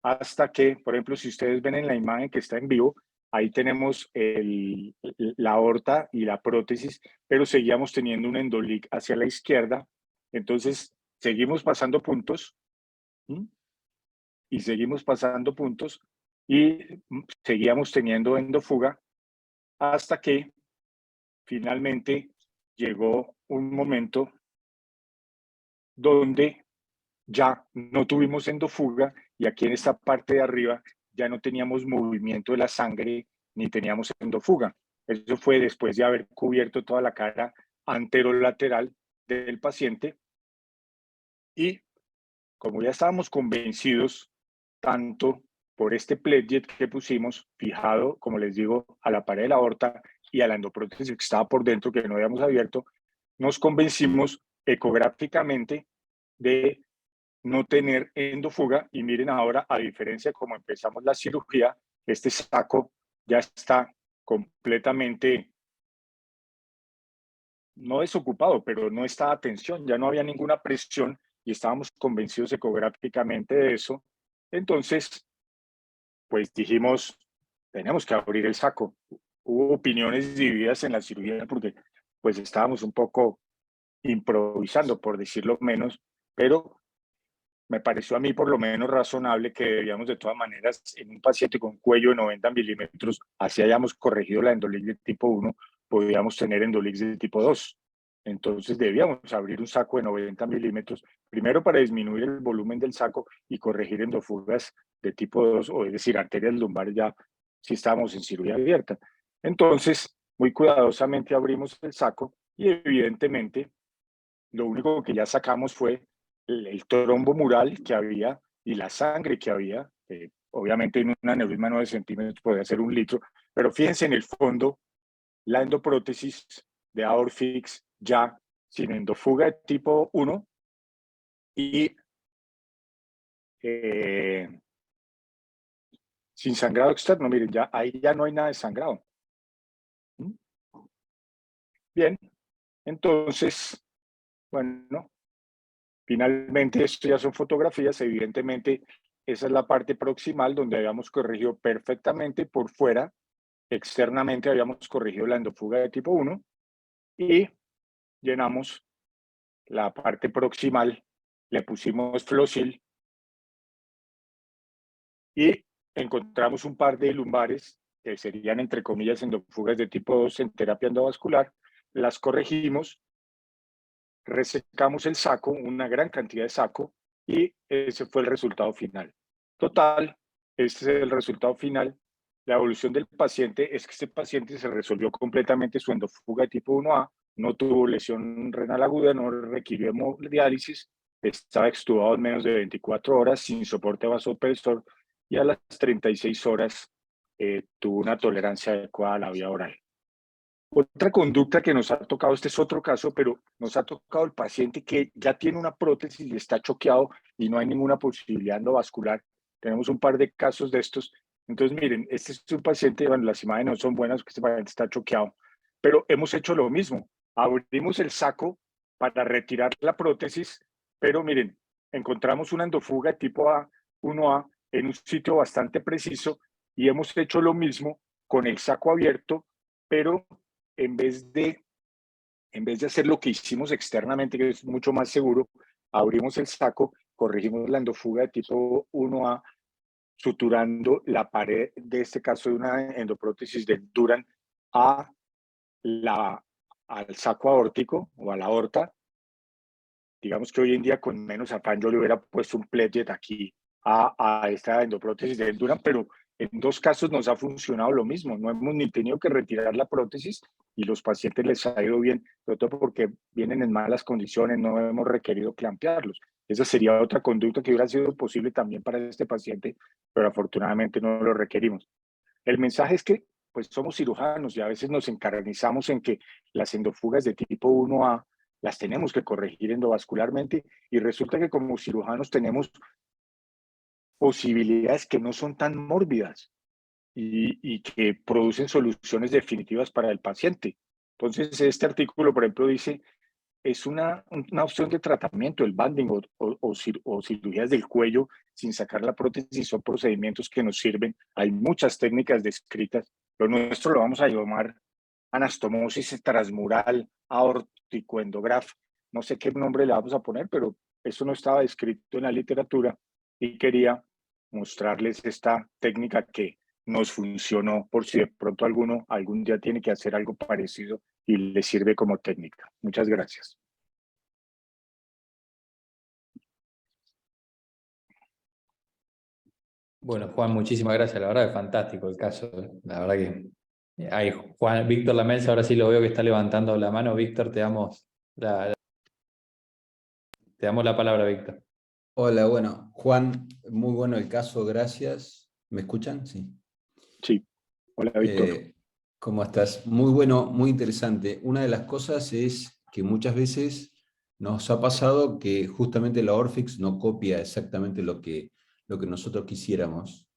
Speaker 5: hasta que, por ejemplo, si ustedes ven en la imagen que está en vivo, ahí tenemos la aorta y la prótesis, pero seguíamos teniendo un endolic hacia la izquierda. Entonces, seguimos pasando puntos, ¿sí? Y seguimos pasando puntos y seguíamos teniendo endofuga hasta que finalmente llegó un momento donde ya no tuvimos endofuga y aquí en esta parte de arriba ya no teníamos movimiento de la sangre ni teníamos endofuga. Eso fue después de haber cubierto toda la cara anterolateral del paciente y como ya estábamos convencidos tanto por este pledget que pusimos fijado, como les digo, a la pared de la aorta y a la endoprótesis que estaba por dentro que no habíamos abierto, nos convencimos ecográficamente de no tener endofuga y miren ahora, a diferencia de cómo empezamos la cirugía, este saco ya está completamente, no desocupado, pero no estaba tensión, ya no había ninguna presión y estábamos convencidos ecográficamente de eso. Entonces, pues dijimos, tenemos que abrir el saco. Hubo opiniones divididas en la cirugía porque pues estábamos un poco improvisando, por decirlo menos, pero me pareció a mí por lo menos razonable que debíamos de todas maneras en un paciente con cuello de 90 milímetros, así hayamos corregido la endolic de tipo 1, podíamos tener endolic de tipo 2. Entonces debíamos abrir un saco de 90 milímetros, primero para disminuir el volumen del saco y corregir endofugas de tipo 2, o es decir, arterias lumbares ya si estábamos en cirugía abierta. Entonces, muy cuidadosamente abrimos el saco y evidentemente lo único que ya sacamos fue el trombo mural que había y la sangre que había. Obviamente en un aneurisma de 9 centímetros podía ser 1 litro, pero fíjense en el fondo, la endoprótesis de Aorfix ya sin endofuga de tipo 1 y sin sangrado externo. Miren, ya, ahí ya no hay nada de sangrado. Bien, entonces, bueno, finalmente esto ya son fotografías, evidentemente esa es la parte proximal donde habíamos corregido perfectamente por fuera, externamente habíamos corregido la endofuga de tipo 1 y llenamos la parte proximal, le pusimos Flosil y encontramos un par de lumbares que serían entre comillas endofugas de tipo 2 en terapia endovascular, las corregimos, resecamos el saco, una gran cantidad de saco, y ese fue el resultado final. Total, este es el resultado final. La evolución del paciente es que este paciente se resolvió completamente su endofuga de tipo 1A, no tuvo lesión renal aguda, no requirió hemodiálisis, estaba extubado en menos de 24 horas sin soporte vasopresor y a las 36 horas tuvo una tolerancia adecuada a la vía oral. Otra conducta que nos ha tocado, este es otro caso, pero nos ha tocado el paciente que ya tiene una prótesis y está choqueado y no hay ninguna posibilidad endovascular. Tenemos un par de casos de estos. Entonces, miren, este es un paciente, bueno, las imágenes no son buenas porque este paciente está choqueado, pero hemos hecho lo mismo. Abrimos el saco para retirar la prótesis, pero miren, encontramos una endofuga tipo A1A en un sitio bastante preciso y hemos hecho lo mismo con el saco abierto, pero en vez de hacer lo que hicimos externamente, que es mucho más seguro, abrimos el saco, corregimos la endofuga de tipo 1A, suturando la pared, de este caso de una endoprótesis del Duran, al saco aórtico o a la aorta. Digamos que hoy en día con menos afán yo le hubiera puesto un pledget aquí a esta endoprótesis del Duran, pero en 2 casos nos ha funcionado lo mismo. No hemos ni tenido que retirar la prótesis y los pacientes les ha ido bien, sobre todo porque vienen en malas condiciones, no hemos requerido clampearlos. Esa sería otra conducta que hubiera sido posible también para este paciente, pero afortunadamente no lo requerimos. El mensaje es que pues somos cirujanos y a veces nos encarnizamos en que las endofugas de tipo 1A las tenemos que corregir endovascularmente y resulta que como cirujanos tenemos posibilidades que no son tan mórbidas y que producen soluciones definitivas para el paciente. Entonces, este artículo, por ejemplo, dice, es una opción de tratamiento, el banding o cirugías del cuello sin sacar la prótesis, son procedimientos que nos sirven. Hay muchas técnicas descritas Lo nuestro lo vamos a llamar anastomosis transmural aórtico-endograf. No sé qué nombre le vamos a poner, pero eso no estaba descrito en la literatura y quería mostrarles esta técnica que nos funcionó por si de pronto alguno algún día tiene que hacer algo parecido y le sirve como técnica. Muchas gracias.
Speaker 1: Bueno, Juan, muchísimas gracias. La verdad es fantástico el caso. La verdad que... Ahí, Juan, Víctor Lamels, ahora sí lo veo que está levantando la mano. Víctor, te damos la palabra, Víctor.
Speaker 8: Hola, bueno, Juan, muy bueno el caso, gracias. ¿Me escuchan? Sí.
Speaker 5: Sí. Hola, Víctor.
Speaker 8: ¿Cómo estás? Muy bueno, muy interesante. Una de las cosas es que muchas veces nos ha pasado que justamente la Orfix no copia exactamente lo que nosotros quisiéramos.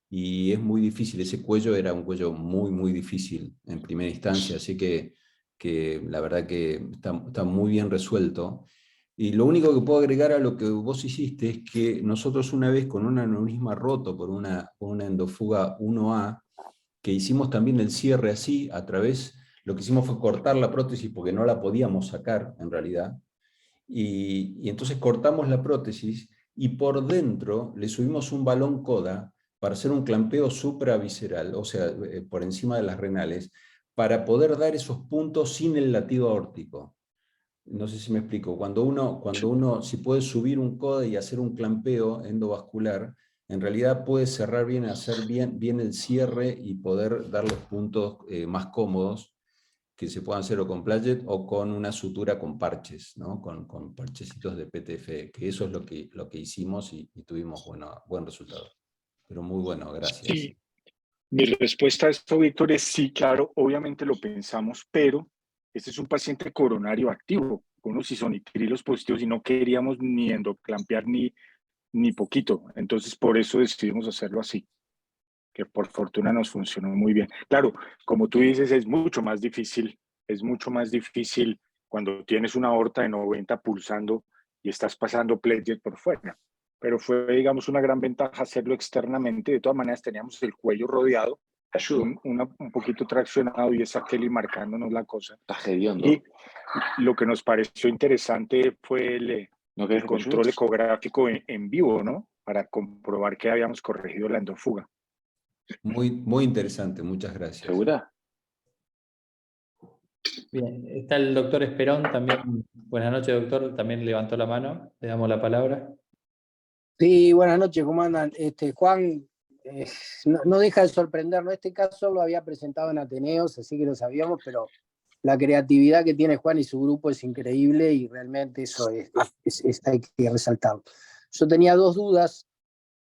Speaker 8: Y es muy difícil, ese cuello era un cuello muy, muy difícil en primera instancia, así que la verdad que está muy bien resuelto. Y lo único que puedo agregar a lo que vos hiciste es que nosotros una vez con un aneurisma roto por una endofuga 1A, que hicimos también el cierre así, lo que hicimos fue cortar la prótesis porque no la podíamos sacar en realidad, y entonces cortamos la prótesis y por dentro le subimos un balón coda para hacer un clampeo supravisceral, o sea, por encima de las renales, para poder dar esos puntos sin el latido aórtico. No sé si me explico. Cuando uno si puede subir un coda y hacer un clampeo endovascular, en realidad puede cerrar bien, hacer bien el cierre y poder dar los puntos más cómodos que se puedan hacer o con plaget o con una sutura con parches, ¿no? Con parchecitos de PTF, que eso es lo que hicimos y tuvimos buen resultado. Pero muy bueno, gracias.
Speaker 5: Sí. Mi respuesta a esto, Víctor, es sí, claro, obviamente lo pensamos, pero este es un paciente coronario activo, con unos isonitrilos positivos y no queríamos ni endoclampear ni poquito. Entonces, por eso decidimos hacerlo así, que por fortuna nos funcionó muy bien. Claro, como tú dices, es mucho más difícil cuando tienes una aorta de 90 pulsando y estás pasando pledget por fuera. Pero fue, digamos, una gran ventaja hacerlo externamente. De todas maneras, teníamos el cuello rodeado, un poquito traccionado y esa Kelly marcándonos la cosa.
Speaker 9: Está hediondo.
Speaker 5: Y lo que nos pareció interesante fue el control ecográfico en vivo, ¿no? Para comprobar que habíamos corregido la endofuga.
Speaker 8: Muy, muy interesante, muchas gracias.
Speaker 9: ¿Segura?
Speaker 1: Bien, está el doctor Esperón también. Buenas noches, doctor. También levantó la mano. Le damos la palabra.
Speaker 10: Sí, buenas noches, ¿cómo andan? Juan, no deja de sorprendernos. Este caso lo había presentado en Ateneos, así que lo sabíamos, pero la creatividad que tiene Juan y su grupo es increíble y realmente eso hay que resaltarlo. Yo tenía dos dudas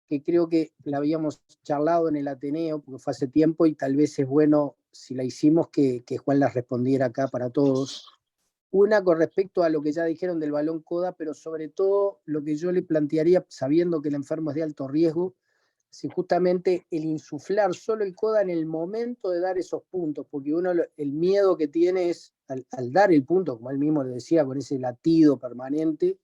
Speaker 10: que creo que la habíamos charlado en el Ateneo, porque fue hace tiempo y tal vez es bueno, si la hicimos, que Juan las respondiera acá para todos. Una con respecto a lo que ya dijeron del balón coda, pero sobre todo lo que yo le plantearía, sabiendo que el enfermo es de alto riesgo, si justamente el insuflar solo el coda en el momento de dar esos puntos, porque uno el miedo que tiene es al dar el punto, como él mismo le decía, con ese latido permanente,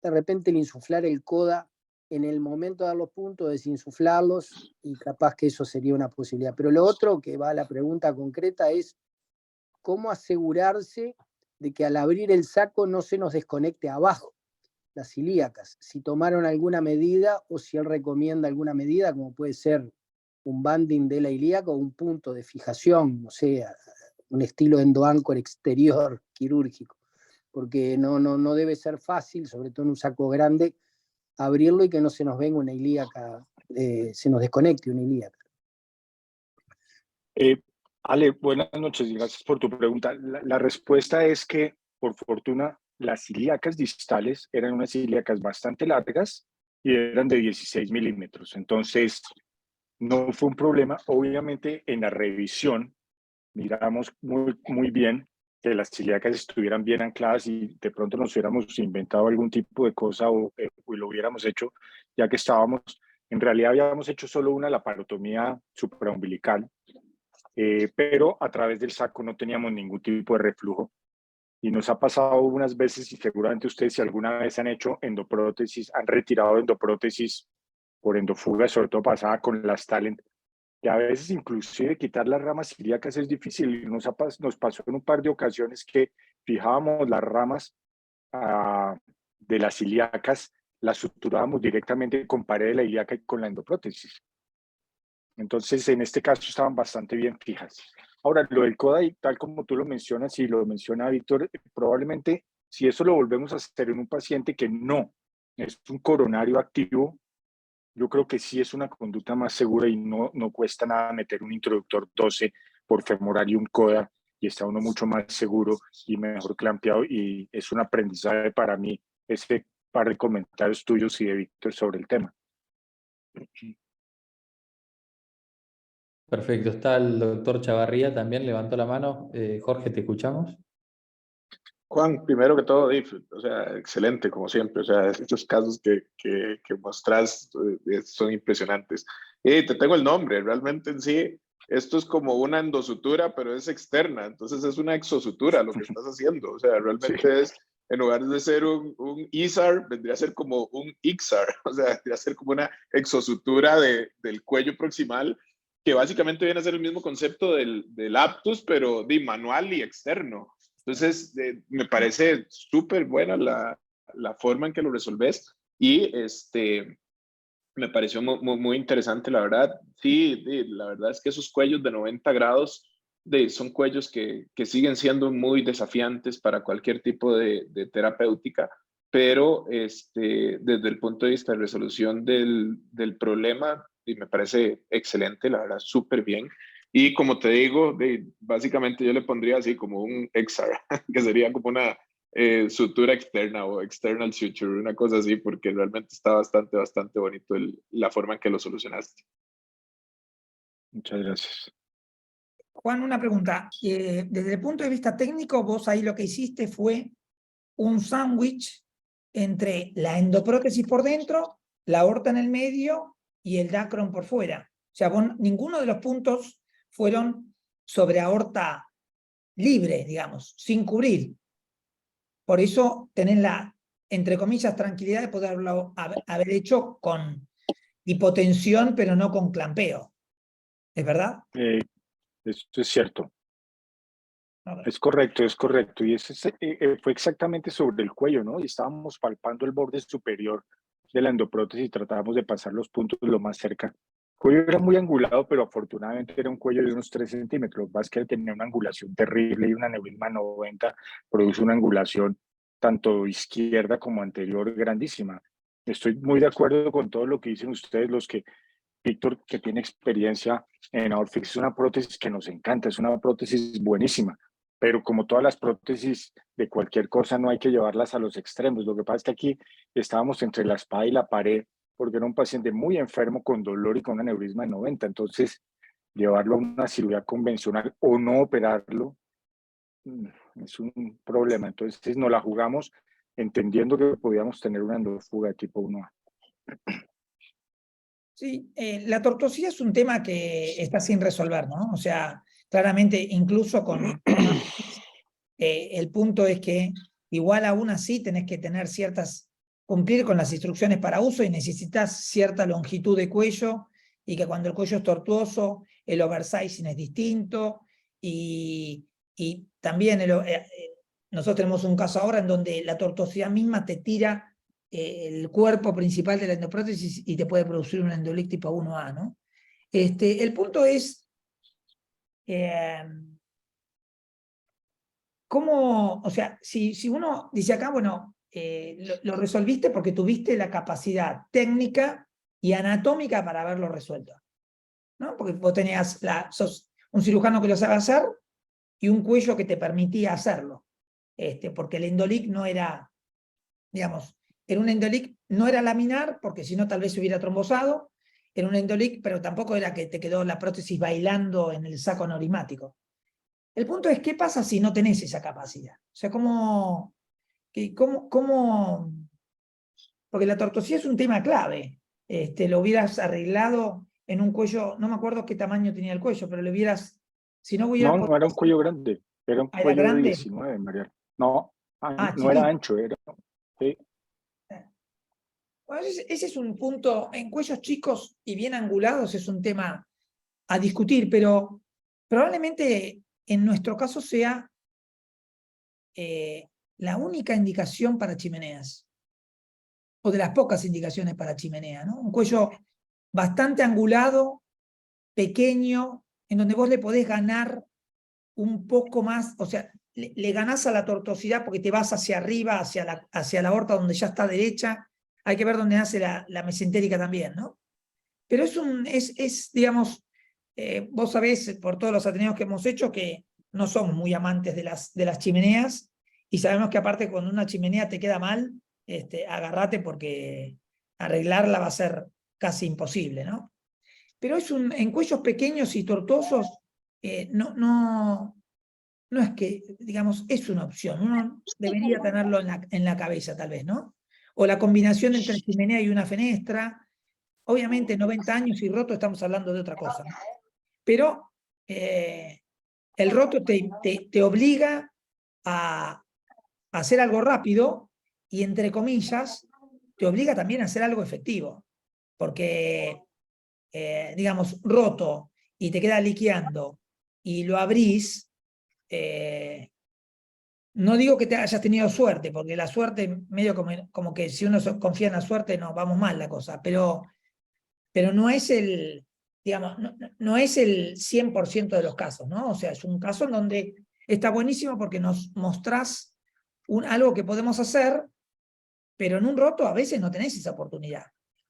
Speaker 10: de repente el insuflar el coda en el momento de dar los puntos, desinsuflarlos, y capaz que eso sería una posibilidad. Pero lo otro, que va a la pregunta concreta, es cómo asegurarse de que al abrir el saco no se nos desconecte abajo las ilíacas, si tomaron alguna medida o si él recomienda alguna medida, como puede ser un banding de la ilíaca o un punto de fijación, no sé, un estilo endoáncor exterior quirúrgico, porque no debe ser fácil, sobre todo en un saco grande, abrirlo y que no se nos venga una ilíaca, se nos desconecte una ilíaca.
Speaker 5: Ale, buenas noches y gracias por tu pregunta. La respuesta es que, por fortuna, las ilíacas distales eran unas ilíacas bastante largas y eran de 16 milímetros. Entonces, no fue un problema. Obviamente, en la revisión, miramos muy bien que las ilíacas estuvieran bien ancladas y de pronto nos hubiéramos inventado algún tipo de cosa o lo hubiéramos hecho, ya que en realidad habíamos hecho solo una laparotomía supraumbilical, pero a través del saco no teníamos ningún tipo de reflujo. Y nos ha pasado unas veces, y seguramente ustedes si alguna vez han hecho endoprótesis, han retirado endoprótesis por endofuga, sobre todo pasada con las Talent, que a veces inclusive quitar las ramas ilíacas es difícil. Nos pasó en un par de ocasiones que fijábamos las ramas de las ilíacas, las suturábamos directamente con pared de la ilíaca y con la endoprótesis. Entonces, en este caso estaban bastante bien fijas. Ahora, lo del CODA, y tal como tú lo mencionas y lo menciona Víctor, probablemente si eso lo volvemos a hacer en un paciente que no es un coronario activo, yo creo que sí es una conducta más segura y no cuesta nada meter un introductor 12 por femoral y un CODA, y está uno mucho más seguro y mejor clampeado, y es un aprendizaje para mí ese par de comentarios tuyos y de Víctor sobre el tema.
Speaker 1: Perfecto, está el doctor Chavarría también, levantó la mano. Jorge, te escuchamos.
Speaker 6: Juan, primero que todo, o sea, excelente, como siempre. O sea, estos casos que mostrás son impresionantes. Y te tengo el nombre, realmente en sí, esto es como una endosutura, pero es externa. Entonces es una exosutura lo que estás haciendo. O sea, realmente
Speaker 5: Sí.
Speaker 6: es, en lugar de ser un ISAR, vendría a ser como un IXAR. O sea, vendría a ser como una exosutura del cuello proximal, que básicamente viene a ser el mismo concepto del aptus, pero de manual y externo. Entonces, me parece súper buena la forma en que lo resolves, y me pareció muy interesante, la verdad. Sí, la verdad es que esos cuellos de 90 grados son cuellos que siguen siendo muy desafiantes para cualquier tipo de terapéutica, pero desde el punto de vista de resolución del problema, me parece excelente, la verdad, súper bien. Y como te digo, básicamente yo le pondría así como un XR, que sería como una sutura externa o external suture, una cosa así, porque realmente está bastante bonito la forma en que lo solucionaste.
Speaker 5: Muchas gracias.
Speaker 4: Juan, una pregunta. Desde el punto de vista técnico, vos ahí lo que hiciste fue un sándwich entre la endoprótesis por dentro, la aorta en el medio y el dacron por fuera. O sea, ninguno de los puntos fueron sobre aorta libre, digamos, sin cubrir. Por eso tenés la, entre comillas, tranquilidad de poderlo haber hecho con hipotensión, pero no con clampeo. ¿Es verdad?
Speaker 5: Esto es cierto.
Speaker 4: Okay.
Speaker 5: Es correcto. Y ese fue exactamente sobre el cuello, ¿no? Y estábamos palpando el borde superior de la endoprótesis y tratábamos de pasar los puntos lo más cerca. El cuello era muy angulado, pero afortunadamente era un cuello de unos 3 centímetros. Lo que pasa es que tenía una angulación terrible, y un aneurisma 90 produce una angulación tanto izquierda como anterior grandísima. Estoy muy de acuerdo con todo lo que dicen ustedes, los que Víctor, que tiene experiencia en Orfix. Es una prótesis que nos encanta, es una prótesis buenísima, pero como todas las prótesis de cualquier cosa, no hay que llevarlas a los extremos. Lo que pasa es que aquí estábamos entre la espada y la pared, porque era un paciente muy enfermo con dolor y con un aneurisma de 90. Entonces, llevarlo a una cirugía convencional o no operarlo es un problema. Entonces, nos la jugamos entendiendo que podíamos tener una endofuga de tipo 1A.
Speaker 4: Sí, la tortosía es un tema que está sin resolver, ¿no? O sea, claramente, incluso con el punto es que igual aún así tenés que tener cumplir con las instrucciones para uso, y necesitas cierta longitud de cuello, y que cuando el cuello es tortuoso, el oversizing es distinto, y también nosotros tenemos un caso ahora en donde la tortuosidad misma te tira el cuerpo principal de la endoprótesis y te puede producir un endolic tipo 1A, ¿no? El punto es cómo, o sea, si uno dice acá, bueno, lo resolviste porque tuviste la capacidad técnica y anatómica para haberlo resuelto, ¿no? Porque vos sos un cirujano que lo sabe hacer y un cuello que te permitía hacerlo, porque el endolic no era, digamos, era un endolic, no era laminar, porque si no tal vez se hubiera trombosado, era un endolic, pero tampoco era que te quedó la prótesis bailando en el saco aneurismático. El punto es, ¿qué pasa si no tenés esa capacidad? O sea, ¿cómo? Porque la tortosía es un tema clave. Lo hubieras arreglado en un cuello, no me acuerdo qué tamaño tenía el cuello, pero lo hubieras, si no hubieras...
Speaker 5: No era un cuello grande, era un
Speaker 4: ¿Era
Speaker 5: cuello de
Speaker 4: grande?
Speaker 5: 19, María. No, no
Speaker 4: chiquito.
Speaker 5: era ancho, era... Sí.
Speaker 4: Bueno, ese es un punto, en cuellos chicos y bien angulados es un tema a discutir, pero probablemente en nuestro caso sea la única indicación para chimeneas, o de las pocas indicaciones para chimenea, ¿no? Un cuello bastante angulado, pequeño, en donde vos le podés ganar un poco más, o sea, le ganás a la tortuosidad porque te vas hacia arriba, hacia la aorta donde ya está derecha. Hay que ver dónde nace la mesentérica también, ¿no? Pero digamos, vos sabés por todos los ateneos que hemos hecho que no somos muy amantes de las chimeneas, y sabemos que aparte cuando una chimenea te queda mal, agarrate porque arreglarla va a ser casi imposible, ¿no? Pero en cuellos pequeños y tortuosos, no es que, digamos, es una opción. Uno debería tenerlo en la cabeza, tal vez, ¿no? O la combinación entre chimenea y una fenestra. Obviamente, 90 años y roto estamos hablando de otra cosa, ¿no? Pero el roto te obliga a hacer algo rápido y, entre comillas, te obliga también a hacer algo efectivo. Porque, digamos, roto y te queda liqueando y lo abrís, no digo que te hayas tenido suerte, porque la suerte, medio como que si uno confía en la suerte, no, vamos mal la cosa, pero no es digamos, no es el 100% de los casos, ¿no? O sea, es un caso en donde está buenísimo porque nos mostrás algo que podemos hacer, pero en un roto a veces no tenés esa oportunidad.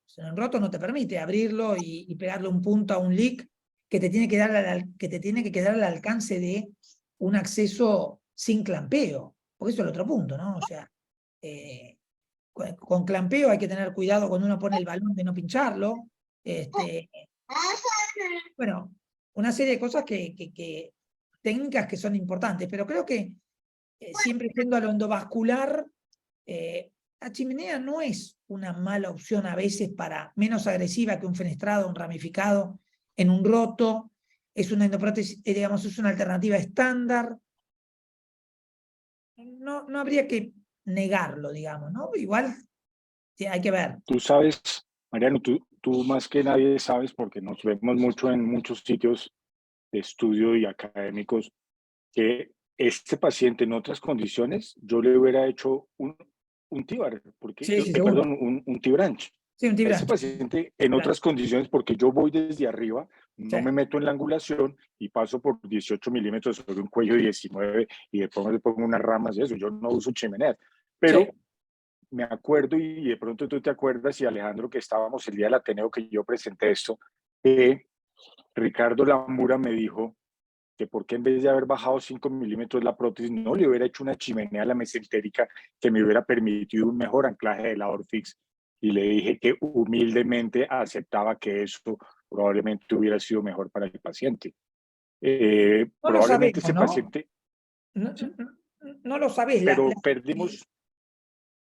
Speaker 4: O sea, en un roto no te permite abrirlo y pegarle un punto a un leak que te tiene que quedar al alcance de un acceso sin clampeo, porque eso es el otro punto, ¿no? O sea, con clampeo hay que tener cuidado cuando uno pone el balón de no pincharlo. Bueno, una serie de cosas técnicas que son importantes, pero creo que siempre yendo a lo endovascular, la chimenea no es una mala opción a veces, menos agresiva que un fenestrado, un ramificado, en un roto. Es una endoprótesis, digamos, es una alternativa estándar. No habría que negarlo, digamos, ¿no? Igual hay que ver.
Speaker 5: Tú sabes, Mariano, tú más que nadie sabes, porque nos vemos mucho en muchos sitios de estudio y académicos, que este paciente en otras condiciones yo le hubiera hecho un T-bar, perdón, un T-branch.
Speaker 4: Sí, un
Speaker 5: Ese paciente en otras condiciones, porque yo voy desde arriba, no me meto en la angulación y paso por 18 milímetros sobre un cuello de 19 y después le pongo unas ramas y eso. Yo no uso chimeneas, pero me acuerdo, y de pronto tú te acuerdas, y Alejandro, que estábamos el día del Ateneo que yo presenté esto, Ricardo Lamura me dijo que por qué en vez de haber bajado 5 milímetros la prótesis, no le hubiera hecho una chimenea a la mesentérica que me hubiera permitido un mejor anclaje de la Orfix. Y le dije que humildemente aceptaba que eso probablemente hubiera sido mejor para el paciente. Probablemente ese paciente...
Speaker 4: No lo sabés.
Speaker 5: Pero perdimos...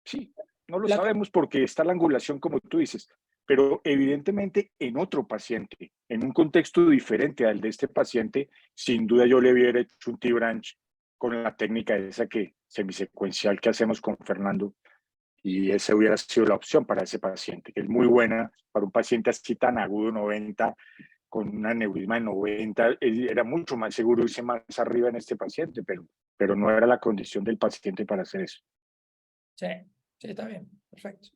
Speaker 5: Sí, no lo sabemos porque está la angulación, como tú dices, pero evidentemente en otro paciente, en un contexto diferente al de este paciente, sin duda yo le hubiera hecho un T-branch con la técnica esa semisecuencial que hacemos con Fernando, y esa hubiera sido la opción para ese paciente, que es muy buena para un paciente así tan agudo, 90, con un aneurisma de 90, era mucho más seguro irse más arriba en este paciente, pero no era la condición del paciente para hacer eso.
Speaker 4: Sí, está bien, perfecto.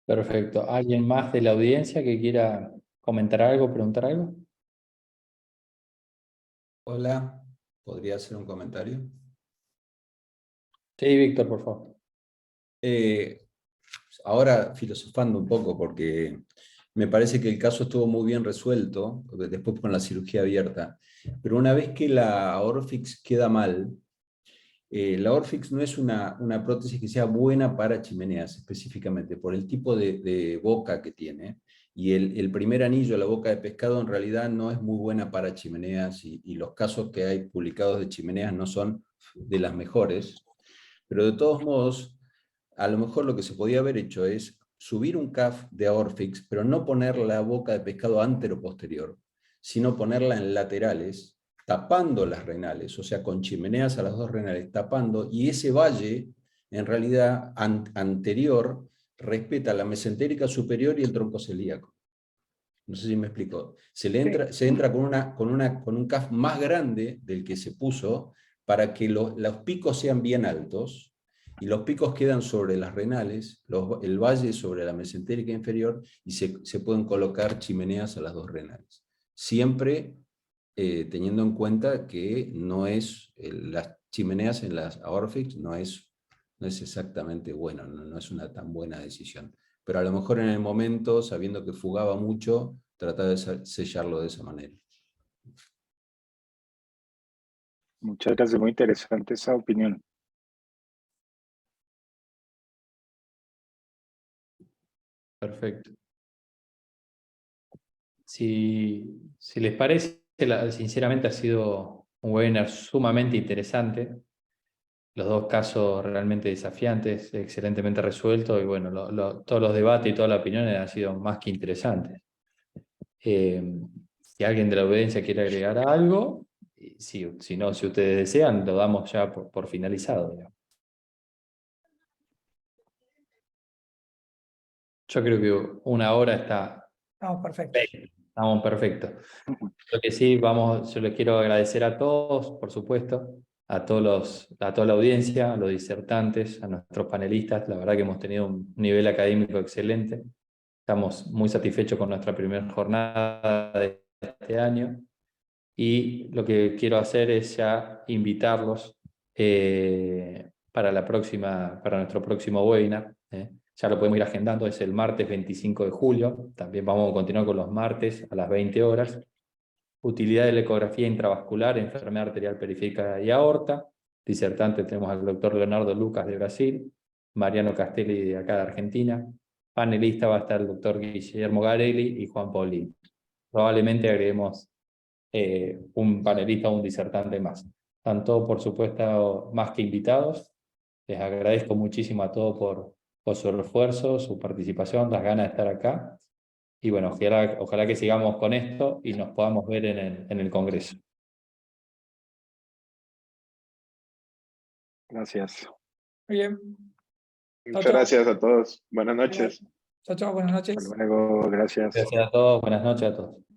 Speaker 1: Perfecto. ¿Alguien más de la audiencia que quiera comentar algo, preguntar algo?
Speaker 8: Hola, ¿podría hacer un comentario?
Speaker 1: Sí, Víctor, por favor.
Speaker 8: Ahora filosofando un poco, porque me parece que el caso estuvo muy bien resuelto, después con la cirugía abierta, pero una vez que la Orfix queda mal, la Orfix no es una prótesis que sea buena para chimeneas específicamente, por el tipo de boca que tiene, y el primer anillo, la boca de pescado, en realidad no es muy buena para chimeneas, y los casos que hay publicados de chimeneas no son de las mejores, pero de todos modos, a lo mejor lo que se podía haber hecho es subir un CAF de Orfix, pero no poner la boca de pescado antero-posterior, sino ponerla en laterales, tapando las renales, o sea, con chimeneas a las dos renales, tapando, y ese valle, en realidad, anterior, respeta la mesentérica superior y el tronco celíaco. No sé si me explico. Se entra con un CAF más grande del que se puso para que los picos sean bien altos, y los picos quedan sobre las renales, el valle sobre la mesentérica inferior, y se pueden colocar chimeneas a las dos renales. Siempre teniendo en cuenta que no es, las chimeneas en las Aorfix no es exactamente bueno, no es una tan buena decisión. Pero a lo mejor en el momento, sabiendo que fugaba mucho, tratar de sellarlo de esa manera.
Speaker 5: Muchas gracias, muy interesante esa opinión.
Speaker 1: Perfecto. Si les parece, sinceramente ha sido un webinar sumamente interesante. Los dos casos realmente desafiantes, excelentemente resueltos, y bueno, todos los debates y todas las opiniones han sido más que interesantes. Si alguien de la audiencia quiere agregar algo, si no, si ustedes desean, lo damos ya por finalizado, digamos. Yo creo que una hora está...
Speaker 4: Estamos perfectos.
Speaker 1: Estamos perfectos. Lo que sí, yo les quiero agradecer a todos, por supuesto, a toda la audiencia, a los disertantes, a nuestros panelistas. La verdad que hemos tenido un nivel académico excelente. Estamos muy satisfechos con nuestra primera jornada de este año. Y lo que quiero hacer es ya invitarlos para nuestro próximo webinar. Ya lo podemos ir agendando, es el martes 25 de julio. También vamos a continuar con los martes a las 20 horas. Utilidad de la ecografía intravascular, enfermedad arterial periférica y aorta. Disertante tenemos al doctor Leonardo Lucas de Brasil, Mariano Castelli de acá de Argentina. Panelista va a estar el doctor Guillermo Garelli y Juan Paulín. Probablemente agreguemos un panelista o un disertante más. Están todos, por supuesto, más que invitados. Les agradezco muchísimo a todos por su esfuerzo, su participación, las ganas de estar acá. Y bueno, ojalá que sigamos con esto y nos podamos ver en el Congreso.
Speaker 5: Gracias.
Speaker 4: Muy bien.
Speaker 6: Muchas
Speaker 4: chao.
Speaker 6: gracias a todos. Buenas noches.
Speaker 4: Chao, chao, buenas noches.
Speaker 5: Hasta luego, gracias.
Speaker 1: Gracias a todos, buenas noches a todos.